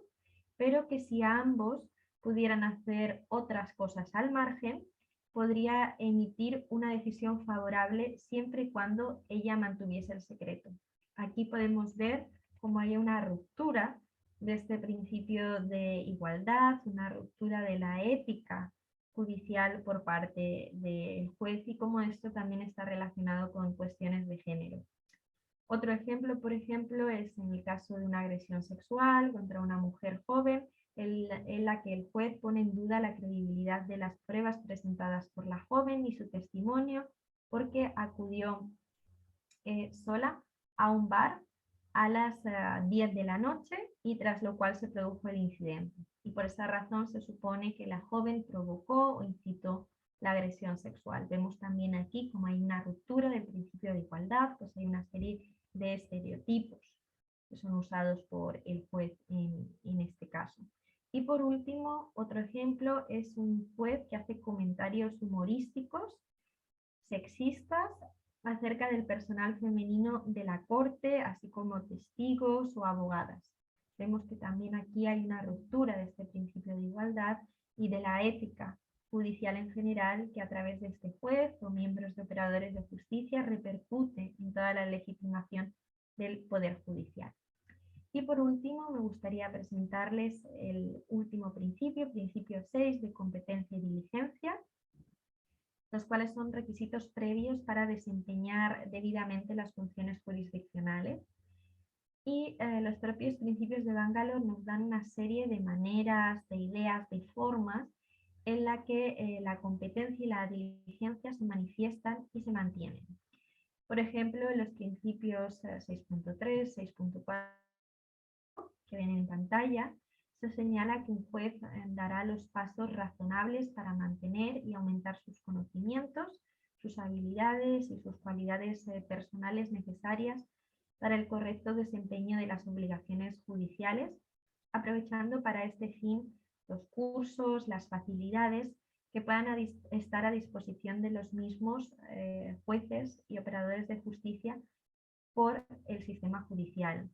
pero que si ambos pudieran hacer otras cosas al margen, podría emitir una decisión favorable siempre y cuando ella mantuviese el secreto. Aquí podemos ver cómo hay una ruptura de este principio de igualdad, una ruptura de la ética judicial por parte del juez y cómo esto también está relacionado con cuestiones de género. Otro ejemplo, por ejemplo, es en el caso de una agresión sexual contra una mujer joven, en la que el juez pone en duda la credibilidad de las pruebas presentadas por la joven y su testimonio, porque acudió sola a un bar a las 10 de la noche y tras lo cual se produjo el incidente. Y por esa razón se supone que la joven provocó o incitó la agresión sexual. Vemos también aquí como hay una ruptura del principio de igualdad, pues hay una serie de estereotipos que son usados por el juez en este caso. Y por último, otro ejemplo es un juez que hace comentarios humorísticos, sexistas, acerca del personal femenino de la corte, así como testigos o abogadas. Vemos que también aquí hay una ruptura de este principio de igualdad y de la ética judicial en general, que a través de este juez o miembros de operadores de justicia repercute en toda la legitimación del poder judicial. Y por último, me gustaría presentarles el último principio, principio 6 de competencia y diligencia, los cuales son requisitos previos para desempeñar debidamente las funciones jurisdiccionales. Y los propios principios de Bangalore nos dan una serie de maneras, de ideas, de formas en la que la competencia y la diligencia se manifiestan y se mantienen. Por ejemplo, en los principios 6.3, 6.4, que ven en pantalla, se señala que un juez dará los pasos razonables para mantener y aumentar sus conocimientos, sus habilidades y sus cualidades personales necesarias para el correcto desempeño de las obligaciones judiciales, aprovechando para este fin los cursos, las facilidades que puedan estar a disposición de los mismos jueces y operadores de justicia por el sistema judicial.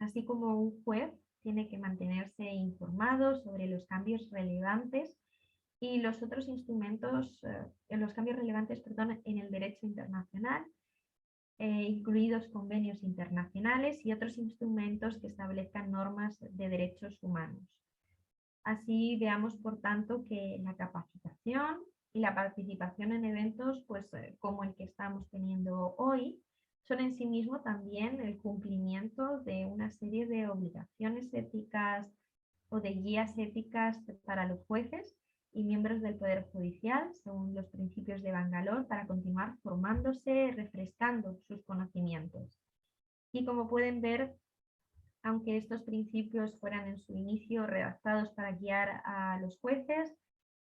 Así como un juez tiene que mantenerse informado sobre los cambios relevantes y los otros instrumentos, los cambios relevantes, perdón, en el derecho internacional, incluidos convenios internacionales y otros instrumentos que establezcan normas de derechos humanos. Así veamos, por tanto, que la capacitación y la participación en eventos, pues, como el que estamos teniendo hoy, son en sí mismo también el cumplimiento de una serie de obligaciones éticas o de guías éticas para los jueces y miembros del Poder Judicial, según los principios de Bangalore, para continuar formándose, refrescando sus conocimientos. Y como pueden ver, aunque estos principios fueran en su inicio redactados para guiar a los jueces,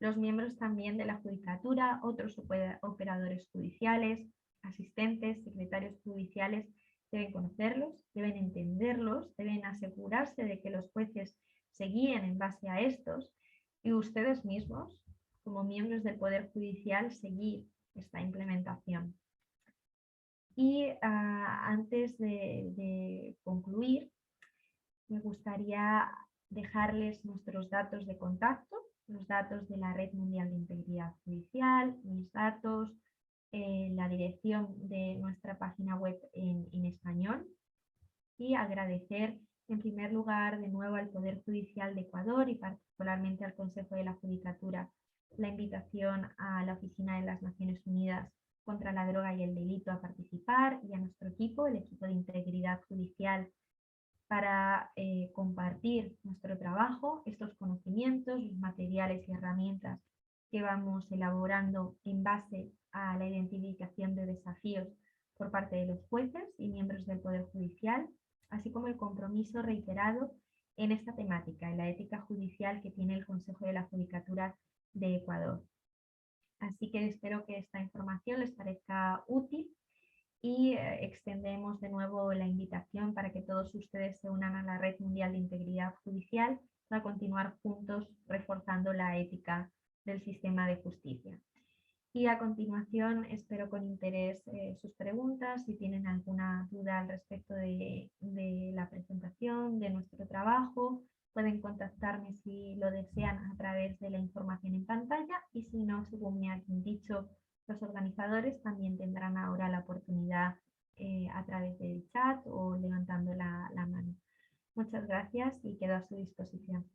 los miembros también de la judicatura, otros operadores judiciales, asistentes, secretarios judiciales, deben conocerlos, deben entenderlos, deben asegurarse de que los jueces se guíen en base a estos y ustedes mismos, como miembros del Poder Judicial, seguir esta implementación. Y antes de concluir, me gustaría dejarles nuestros datos de contacto, los datos de la Red Mundial de Integridad Judicial, mis datos, la dirección de nuestra página web en español, y agradecer en primer lugar de nuevo al Poder Judicial de Ecuador y particularmente al Consejo de la Judicatura la invitación a la Oficina de las Naciones Unidas contra la Droga y el Delito a participar, y a nuestro equipo, el equipo de Integridad Judicial para compartir nuestro trabajo, estos conocimientos, los materiales y herramientas que vamos elaborando en base a la identificación de desafíos por parte de los jueces y miembros del Poder Judicial, así como el compromiso reiterado en esta temática, en la ética judicial que tiene el Consejo de la Judicatura de Ecuador. Así que espero que esta información les parezca útil y extendemos de nuevo la invitación para que todos ustedes se unan a la Red Mundial de Integridad Judicial para continuar juntos reforzando la ética del sistema de justicia. Y a continuación espero con interés sus preguntas. Si tienen alguna duda al respecto de la presentación, de nuestro trabajo, pueden contactarme si lo desean a través de la información en pantalla, y si no, según me han dicho los organizadores, también tendrán ahora la oportunidad a través del chat o levantando la mano. Muchas gracias y quedo a su disposición.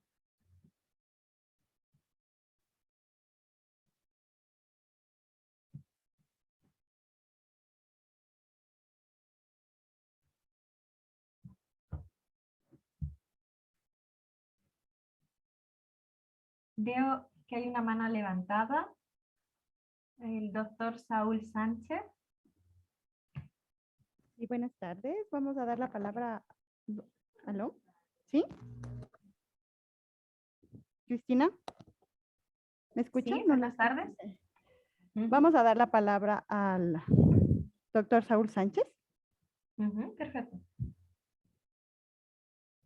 Veo que hay una mano levantada. El doctor Saúl Sánchez. Sí, buenas tardes. Vamos a dar la palabra. ¿Aló? ¿Sí? Cristina, ¿me escucha? Sí, buenas tardes. Vamos a dar la palabra al doctor Saúl Sánchez. Perfecto.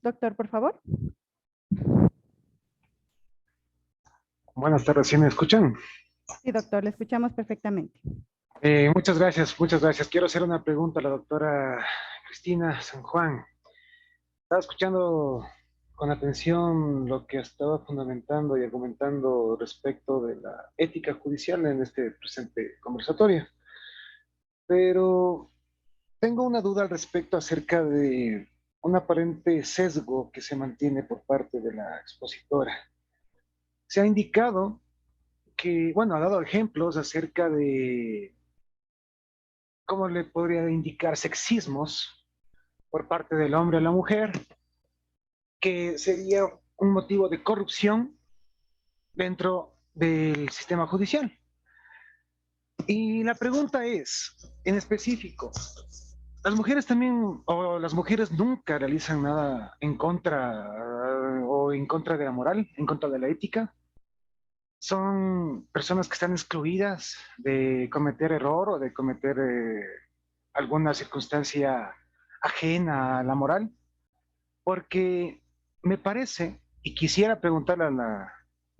Doctor, por favor. Buenas tardes, ¿sí me escuchan? Sí, doctor, le escuchamos perfectamente. Muchas gracias, muchas gracias. Quiero hacer una pregunta a la doctora Cristina San Juan. Estaba escuchando con atención lo que estaba fundamentando y argumentando respecto de la ética judicial en este presente conversatorio, pero tengo una duda al respecto acerca de un aparente sesgo que se mantiene por parte de la expositora. Se ha indicado que, bueno, ha dado ejemplos acerca de, ¿cómo le podría indicar? Sexismos por parte del hombre a la mujer, que sería un motivo de corrupción dentro del sistema judicial. Y la pregunta es, en específico, las mujeres también, o las mujeres nunca realizan nada en contra o en contra de la moral, en contra de la ética. Son personas que están excluidas de cometer error o de cometer alguna circunstancia ajena a la moral, porque me parece, y quisiera preguntarle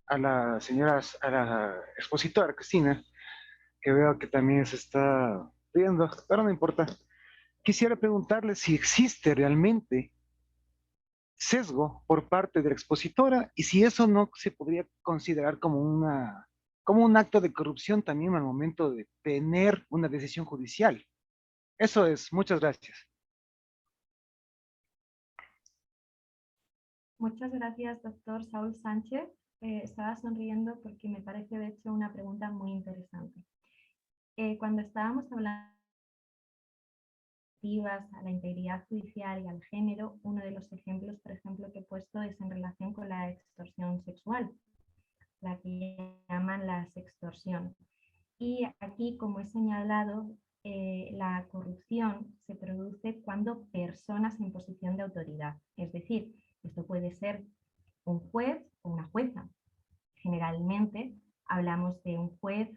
a la señora, a la expositora Cristina, que veo que también se está riendo, pero no importa. Quisiera preguntarle si existe realmente sesgo por parte de la expositora y si eso no se podría considerar como como un acto de corrupción también al momento de tener una decisión judicial. Eso es, muchas gracias. Muchas gracias, doctor Saúl Sánchez. Estaba sonriendo porque me parece, de hecho, una pregunta muy interesante. Cuando estábamos hablando a la integridad judicial y al género, uno de los ejemplos, por ejemplo, que he puesto es en relación con la extorsión sexual, la que llaman la sextorsión. Y aquí, como he señalado, la corrupción se produce cuando personas en posición de autoridad, es decir, esto puede ser un juez o una jueza. Generalmente hablamos de un juez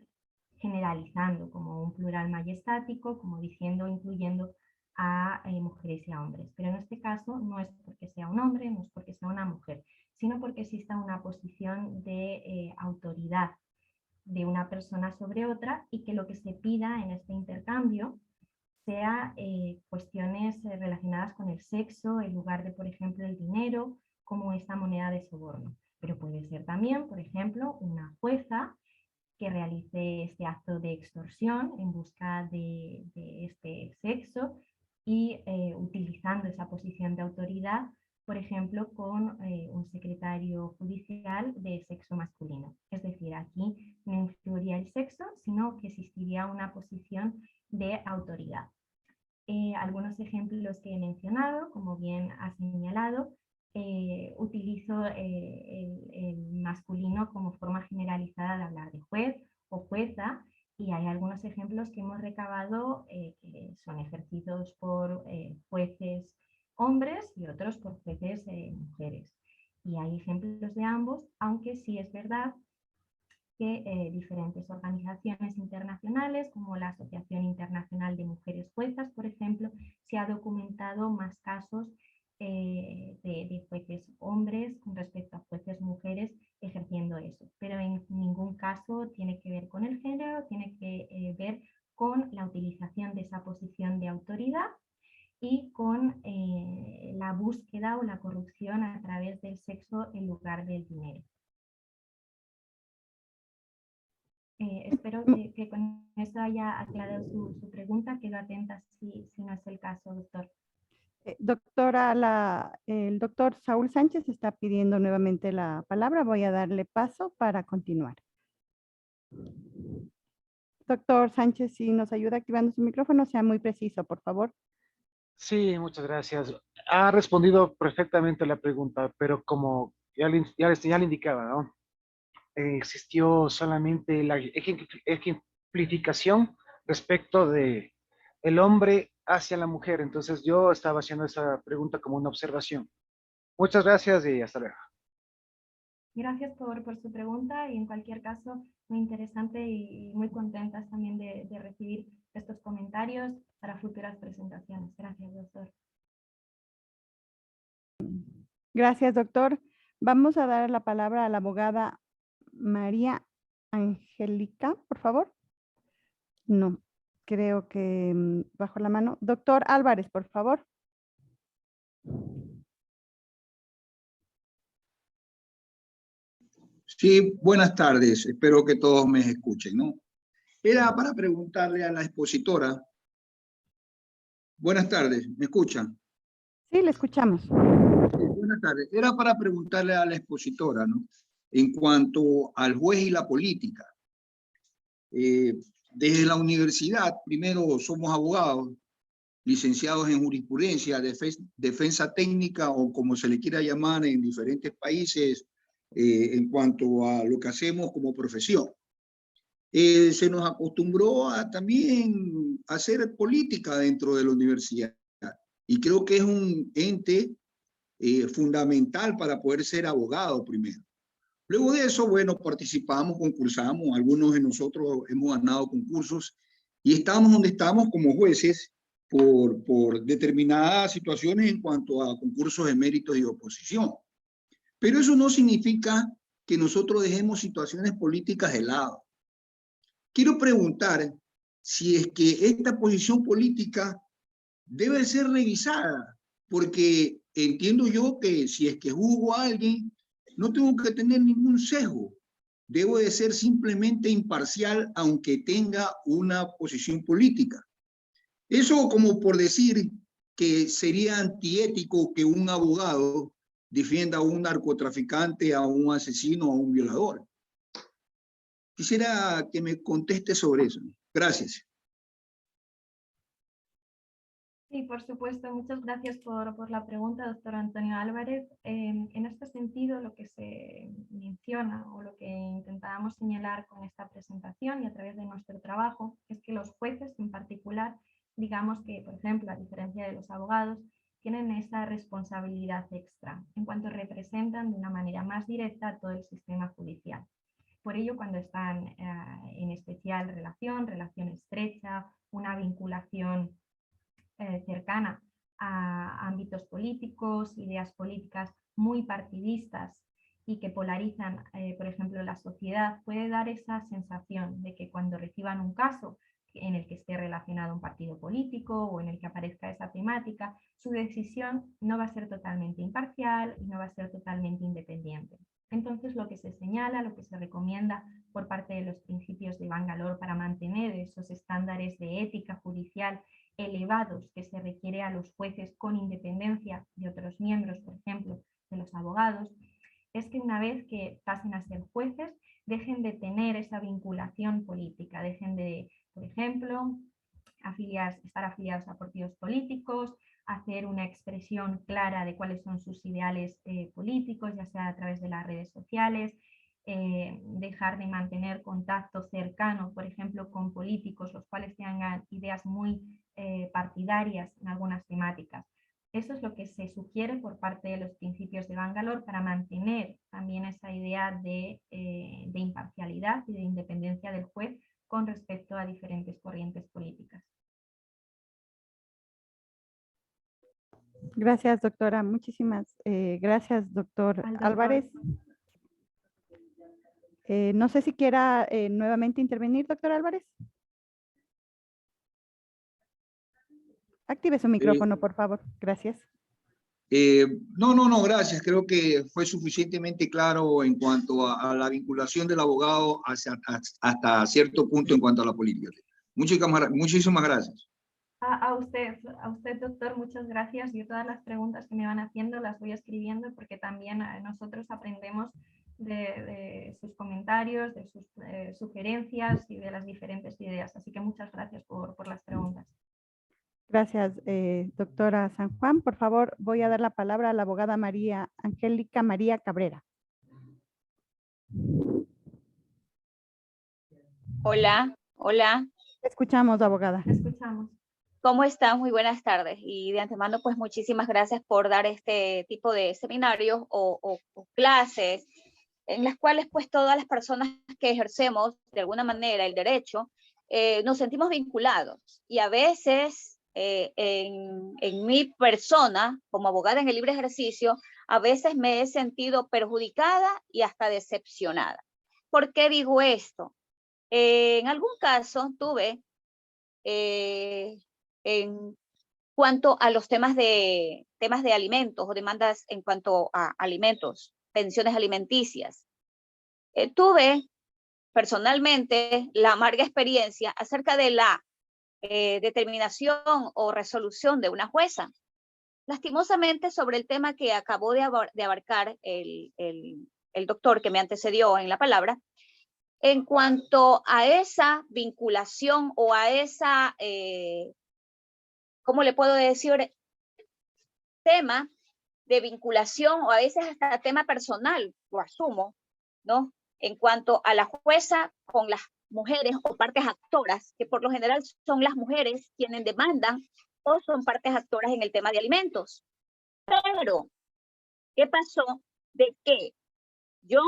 generalizando como un plural majestático, como diciendo, incluyendo a mujeres y a hombres. Pero en este caso no es porque sea un hombre, no es porque sea una mujer, sino porque exista una posición de autoridad de una persona sobre otra y que lo que se pida en este intercambio sea cuestiones relacionadas con el sexo en lugar de, por ejemplo, el dinero, como esta moneda de soborno. Pero puede ser también, por ejemplo, una jueza que realice este acto de extorsión en busca de este sexo y utilizando esa posición de autoridad, por ejemplo, con un secretario judicial de sexo masculino. Es decir, aquí no influiría el sexo, sino que existiría una posición de autoridad. Algunos ejemplos que he mencionado, como bien ha señalado, utilizo el masculino como forma generalizada de hablar de juez o jueza, y hay algunos ejemplos que hemos recabado que son ejercidos por jueces hombres y otros por jueces mujeres. Y hay ejemplos de ambos, aunque sí es verdad que diferentes organizaciones internacionales, como la Asociación Internacional de Mujeres Juezas, por ejemplo, se ha documentado más casos de jueces hombres con respecto a jueces mujeres ejerciendo eso. Pero en ningún caso tiene que ver con el género, tiene que ver con la utilización de esa posición de autoridad y con la búsqueda o la corrupción a través del sexo en lugar del dinero. Espero que con eso haya aclarado su pregunta. Quedo atenta si no es el caso, doctor. Doctora, el doctor Saúl Sánchez está pidiendo nuevamente la palabra. Voy a darle paso para continuar. Doctor Sánchez, si nos ayuda activando su micrófono, sea muy preciso, por favor. Sí, muchas gracias. Ha respondido perfectamente la pregunta, pero como ya le indicaba, ¿no? Existió solamente la ejemplificación respecto de el hombre hacia la mujer. Entonces yo estaba haciendo esa pregunta como una observación. Muchas gracias y hasta luego. Gracias por su pregunta, y en cualquier caso, muy interesante y muy contentas también de recibir estos comentarios para futuras presentaciones. Gracias, doctor. Gracias, doctor. Vamos a dar la palabra a la abogada María Angélica, por favor. No, creo que bajo la mano. Doctor Álvarez, por favor. Sí, buenas tardes. Espero que todos me escuchen, ¿no? Era para preguntarle a la expositora. Buenas tardes, ¿me escuchan? Sí, le escuchamos. Sí, buenas tardes. Era para preguntarle a la expositora, ¿no? En cuanto al juez y la política. Desde la universidad, primero somos abogados, licenciados en jurisprudencia, defensa técnica o como se le quiera llamar en diferentes países en cuanto a lo que hacemos como profesión. Se nos acostumbró a también hacer política dentro de la universidad y creo que es un ente fundamental para poder ser abogado primero. Luego de eso, bueno, participamos, concursamos, algunos de nosotros hemos ganado concursos y estamos donde estamos como jueces por determinadas situaciones en cuanto a concursos de méritos y oposición. Pero eso no significa que nosotros dejemos situaciones políticas de lado. Quiero preguntar si es que esta posición política debe ser revisada, porque entiendo yo que si es que juzgo a alguien, no tengo que tener ningún sesgo. Debo de ser simplemente imparcial, aunque tenga una posición política. Eso como por decir que sería antiético que un abogado defienda a un narcotraficante, a un asesino, a un violador. Quisiera que me conteste sobre eso. Gracias. Sí, por supuesto. Muchas gracias por la pregunta, doctor Antonio Álvarez. En este sentido, lo que se menciona o lo que intentábamos señalar con esta presentación y a través de nuestro trabajo es que los jueces en particular, digamos que, por ejemplo, a diferencia de los abogados, tienen esa responsabilidad extra en cuanto representan de una manera más directa todo el sistema judicial. Por ello, cuando están en especial relación estrecha, una vinculación cercana a ámbitos políticos, ideas políticas muy partidistas y que polarizan, por ejemplo, la sociedad, puede dar esa sensación de que cuando reciban un caso en el que esté relacionado un partido político o en el que aparezca esa temática, su decisión no va a ser totalmente imparcial y no va a ser totalmente independiente. Entonces, lo que se señala, lo que se recomienda por parte de los principios de Bangalore para mantener esos estándares de ética judicial elevados que se requiere a los jueces con independencia de otros miembros, por ejemplo, de los abogados, es que una vez que pasen a ser jueces, dejen de tener esa vinculación política, dejen de, por ejemplo, estar afiliados a partidos políticos, hacer una expresión clara de cuáles son sus ideales políticos, ya sea a través de las redes sociales, dejar de mantener contacto cercano, por ejemplo, con políticos, los cuales tengan ideas muy partidarias en algunas temáticas. Eso es lo que se sugiere por parte de los principios de Bangalore para mantener también esa idea de imparcialidad y de independencia del juez con respecto a diferentes corrientes políticas. Gracias, doctora. Muchísimas gracias, doctor Álvarez. No sé si quiera nuevamente intervenir, doctor Álvarez. Active su micrófono, por favor. Gracias. No, gracias. Creo que fue suficientemente claro en cuanto a la vinculación del abogado hasta cierto punto en cuanto a la política. Muchísimas gracias. A usted, doctor, muchas gracias. Yo todas las preguntas que me van haciendo las voy escribiendo porque también nosotros aprendemos de sus comentarios, de sus sugerencias y de las diferentes ideas. Así que muchas gracias por las preguntas. Gracias, doctora San Juan. Por favor, voy a dar la palabra a la abogada Angélica María Cabrera. Hola. Te escuchamos, abogada. Te escuchamos. ¿Cómo están? Muy buenas tardes. Y de antemano, pues muchísimas gracias por dar este tipo de seminarios o clases en las cuales pues todas las personas que ejercemos de alguna manera el derecho nos sentimos vinculados. Y a veces en mi persona, como abogada en el libre ejercicio, a veces me he sentido perjudicada y hasta decepcionada. ¿Por qué digo esto? En algún caso tuve, en cuanto a los temas de alimentos o demandas en cuanto a alimentos, pensiones alimenticias, tuve personalmente la amarga experiencia acerca de la determinación o resolución de una jueza. Lastimosamente, sobre el tema que acabó de abarcar el doctor que me antecedió en la palabra, en cuanto a esa vinculación o a esa, ¿cómo le puedo decir? Tema de vinculación o a veces hasta tema personal, lo asumo, ¿no? En cuanto a la jueza con las mujeres o partes actoras, que por lo general son las mujeres quienes demandan o son partes actoras en el tema de alimentos. Pero, ¿qué pasó? De que yo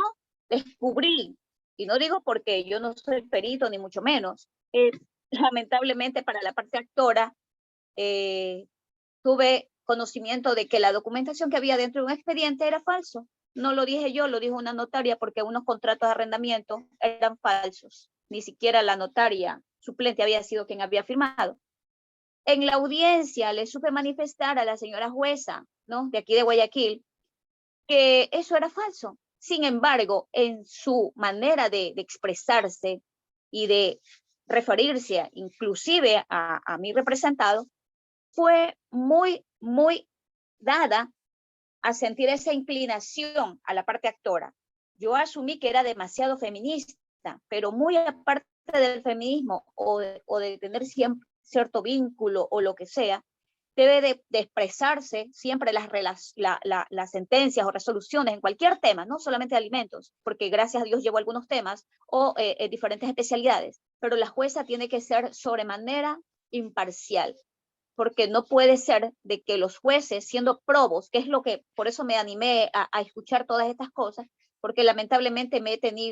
descubrí, y no digo porque yo no soy perito ni mucho menos, lamentablemente para la parte actora tuve conocimiento de que la documentación que había dentro de un expediente era falso. No lo dije yo, lo dijo una notaria porque unos contratos de arrendamiento eran falsos. Ni siquiera la notaria suplente había sido quien había firmado. En la audiencia le supe manifestar a la señora jueza, ¿no?, de aquí de Guayaquil, que eso era falso. Sin embargo, en su manera de expresarse y de referirse inclusive a mi representado, fue muy dada a sentir esa inclinación a la parte actora. Yo asumí que era demasiado feminista, pero muy aparte del feminismo o de tener cierto vínculo o lo que sea, debe de expresarse siempre las sentencias o resoluciones en cualquier tema, no solamente de alimentos, porque gracias a Dios llevo algunos temas o diferentes especialidades, pero la jueza tiene que ser sobremanera imparcial, porque no puede ser de que los jueces, siendo probos, que es lo que, por eso me animé a escuchar todas estas cosas, porque lamentablemente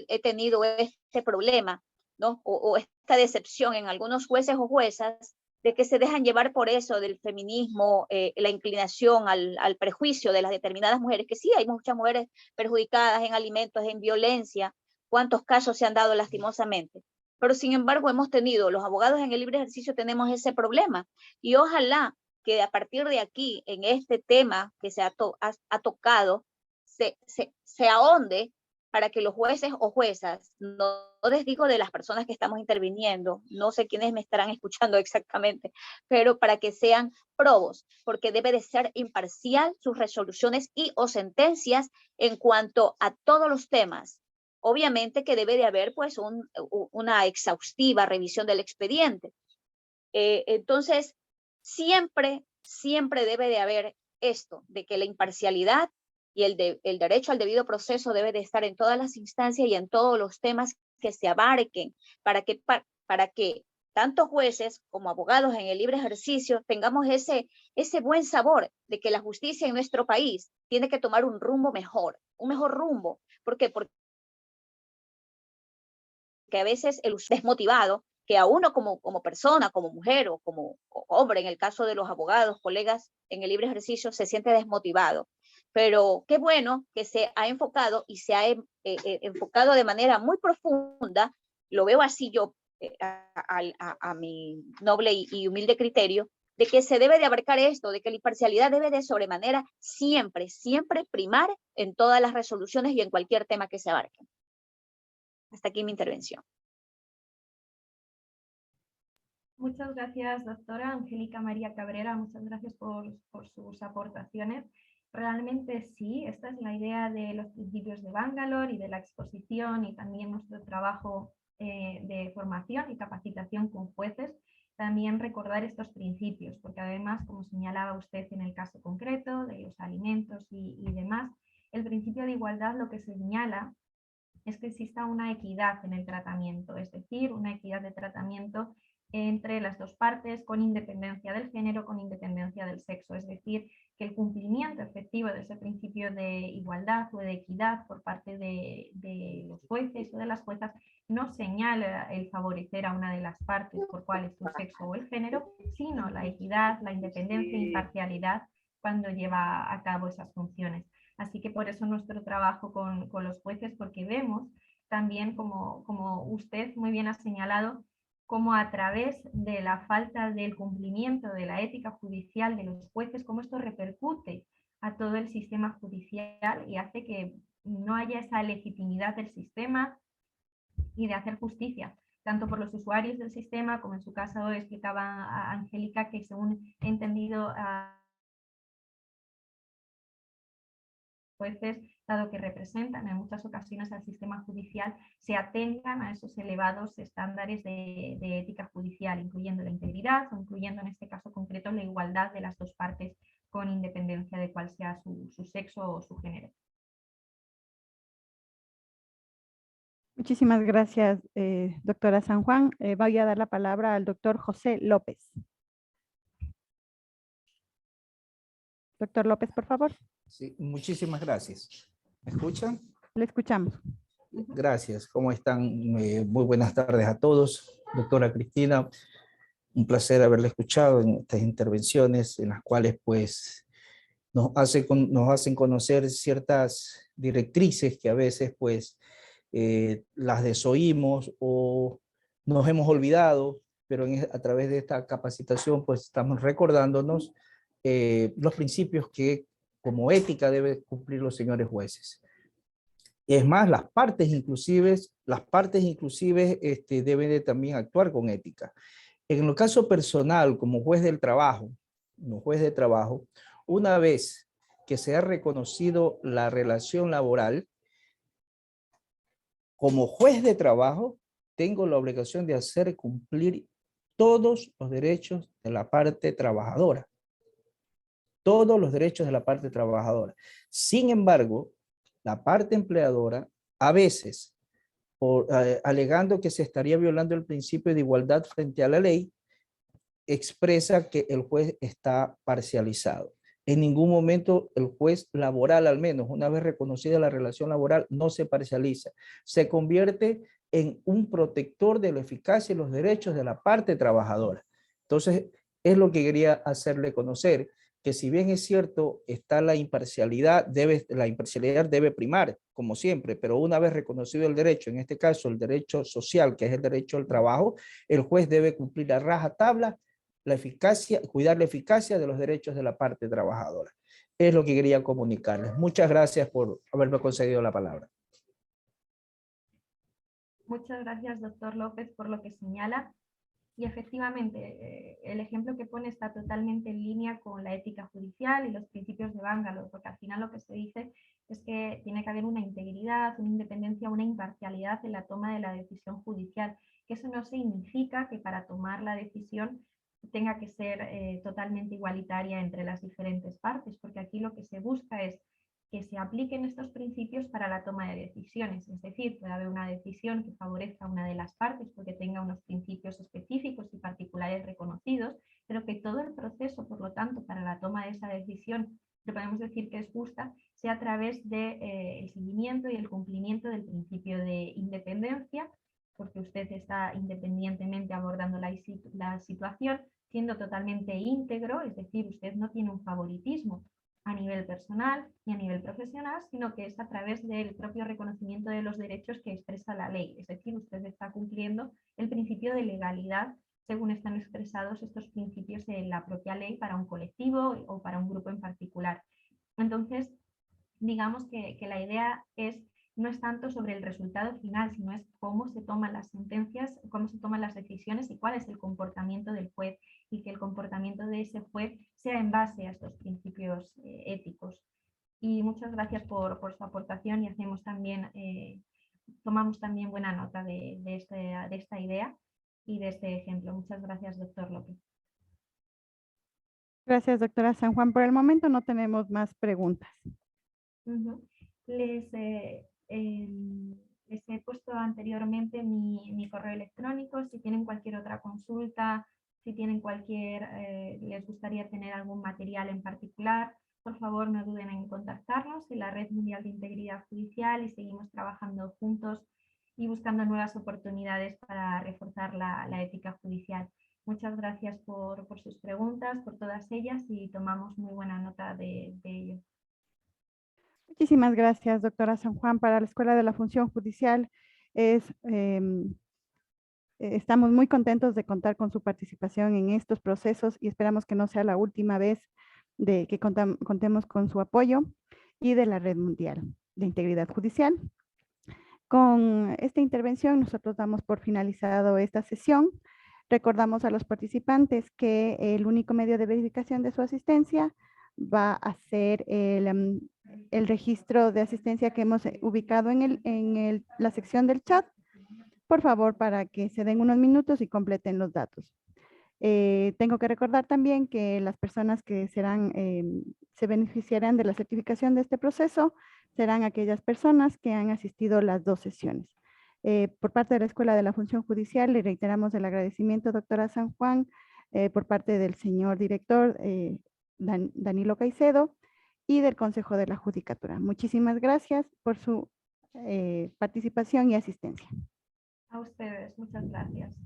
he tenido este problema, ¿no? O esta decepción en algunos jueces o juezas, de que se dejan llevar por eso del feminismo, la inclinación al prejuicio de las determinadas mujeres, que sí, hay muchas mujeres perjudicadas en alimentos, en violencia, cuántos casos se han dado lastimosamente. Pero sin embargo hemos tenido, los abogados en el libre ejercicio tenemos ese problema, y ojalá que a partir de aquí, en este tema que se ha tocado, se ahonde para que los jueces o juezas, no les digo de las personas que estamos interviniendo, no sé quiénes me estarán escuchando exactamente, pero para que sean probos, porque debe de ser imparcial sus resoluciones y o sentencias en cuanto a todos los temas. Obviamente que debe de haber pues una exhaustiva revisión del expediente, Entonces, siempre debe de haber esto, de que la imparcialidad y el derecho al debido proceso debe de estar en todas las instancias y en todos los temas que se abarquen, para que tanto jueces como abogados en el libre ejercicio tengamos ese buen sabor de que la justicia en nuestro país tiene que tomar un rumbo mejor, un mejor rumbo. ¿Por qué? Porque a veces el desmotivado, que a uno como persona, como mujer o como hombre, en el caso de los abogados, colegas en el libre ejercicio, se siente desmotivado. Pero qué bueno que se ha enfocado y se ha enfocado de manera muy profunda, lo veo así yo, a mi noble y humilde criterio, de que se debe de abarcar esto, de que la imparcialidad debe de sobremanera siempre primar en todas las resoluciones y en cualquier tema que se abarque. Hasta aquí mi intervención. Muchas gracias, doctora Angélica María Cabrera. Muchas gracias por sus aportaciones. Realmente sí, esta es la idea de los principios de Bangalore y de la exposición y también nuestro trabajo de formación y capacitación con jueces. También recordar estos principios, porque además, como señalaba usted en el caso concreto de los alimentos y demás, el principio de igualdad lo que señala es que exista una equidad en el tratamiento, es decir, una equidad de tratamiento entre las dos partes con independencia del género, con independencia del sexo, es decir, que el cumplimiento efectivo de ese principio de igualdad o de equidad por parte de los jueces o de las juezas no señala el favorecer a una de las partes por cuál es su sexo o el género, sino la equidad, la independencia e imparcialidad cuando lleva a cabo esas funciones. Así que por eso nuestro trabajo con los jueces, porque vemos también, como usted muy bien ha señalado, cómo a través de la falta del cumplimiento de la ética judicial de los jueces, cómo esto repercute a todo el sistema judicial y hace que no haya esa legitimidad del sistema y de hacer justicia, tanto por los usuarios del sistema, como en su caso explicaba a Angélica, que según he entendido, jueces, dado que representan en muchas ocasiones al sistema judicial, se atengan a esos elevados estándares de ética judicial, incluyendo la integridad o incluyendo en este caso concreto la igualdad de las dos partes con independencia de cuál sea su sexo o su género. Muchísimas gracias, doctora San Juan. Voy a dar la palabra al doctor José López. Doctor López, por favor. Sí, muchísimas gracias. ¿Me escuchan? Le escuchamos. Gracias. ¿Cómo están? Muy buenas tardes a todos. Doctora Cristina, un placer haberla escuchado en estas intervenciones en las cuales pues nos hacen conocer ciertas directrices que a veces pues las desoímos o nos hemos olvidado, pero a través de esta capacitación pues estamos recordándonos los principios que como ética deben cumplir los señores jueces. Es más, las partes inclusive deben de también actuar con ética. En el caso personal, como juez del trabajo, una vez que se ha reconocido la relación laboral, como juez de trabajo, tengo la obligación de hacer cumplir todos los derechos de la parte trabajadora. Todos los derechos de la parte trabajadora. Sin embargo, la parte empleadora, a veces, alegando que se estaría violando el principio de igualdad frente a la ley, expresa que el juez está parcializado. En ningún momento el juez laboral, al menos una vez reconocida la relación laboral, no se parcializa. Se convierte en un protector de la eficacia y los derechos de la parte trabajadora. Entonces, es lo que quería hacerle conocer, que si bien es cierto, está la imparcialidad debe primar, como siempre, pero una vez reconocido el derecho, en este caso el derecho social, que es el derecho al trabajo, el juez debe cumplir a rajatabla la eficacia, cuidar la eficacia de los derechos de la parte trabajadora. Es lo que quería comunicarles. Muchas gracias por haberme concedido la palabra. Muchas gracias, doctor López, por lo que señala. Y efectivamente, el ejemplo que pone está totalmente en línea con la ética judicial y los principios de Bangalore, porque al final lo que se dice es que tiene que haber una integridad, una independencia, una imparcialidad en la toma de la decisión judicial, que eso no significa que para tomar la decisión tenga que ser totalmente igualitaria entre las diferentes partes, porque aquí lo que se busca es que se apliquen estos principios para la toma de decisiones. Es decir, puede haber una decisión que favorezca a una de las partes porque tenga unos principios específicos y particulares reconocidos, pero que todo el proceso, por lo tanto, para la toma de esa decisión, que podemos decir que es justa, sea a través del seguimiento y el cumplimiento del principio de independencia, porque usted está independientemente abordando la situación, siendo totalmente íntegro, es decir, usted no tiene un favoritismo a nivel personal ni a nivel profesional, sino que es a través del propio reconocimiento de los derechos que expresa la ley. Es decir, usted está cumpliendo el principio de legalidad según están expresados estos principios en la propia ley para un colectivo o para un grupo en particular. Entonces, digamos que la idea no es tanto sobre el resultado final, sino es cómo se toman las sentencias, cómo se toman las decisiones y cuál es el comportamiento del juez, y que el comportamiento de ese juez sea en base a estos principios éticos. Y muchas gracias por su aportación, y tomamos también buena nota de esta idea y de este ejemplo. Muchas gracias, doctor López. Gracias, doctora San Juan. Por el momento no tenemos más preguntas. Les he puesto anteriormente mi correo electrónico. Si tienen cualquier otra consulta, si tienen les gustaría tener algún material en particular, por favor no duden en contactarnos en la Red Mundial de Integridad Judicial, y seguimos trabajando juntos y buscando nuevas oportunidades para reforzar la ética judicial. Muchas gracias por sus preguntas, por todas ellas, y tomamos muy buena nota de ello. Muchísimas gracias, doctora San Juan. Para la Escuela de la Función Judicial estamos muy contentos de contar con su participación en estos procesos, y esperamos que no sea la última vez de que contemos con su apoyo y de la Red Mundial de Integridad Judicial. Con esta intervención nosotros damos por finalizado esta sesión. Recordamos a los participantes que el único medio de verificación de su asistencia va a ser el registro de asistencia que hemos ubicado en la sección del chat. Por favor, para que se den unos minutos y completen los datos. Tengo que recordar también que las personas que se beneficiarán de la certificación de este proceso serán aquellas personas que han asistido las 2 sesiones. Por parte de la Escuela de la Función Judicial, le reiteramos el agradecimiento, doctora San Juan, por parte del señor director Danilo Caicedo y del Consejo de la Judicatura. Muchísimas gracias por su participación y asistencia. A ustedes, muchas gracias.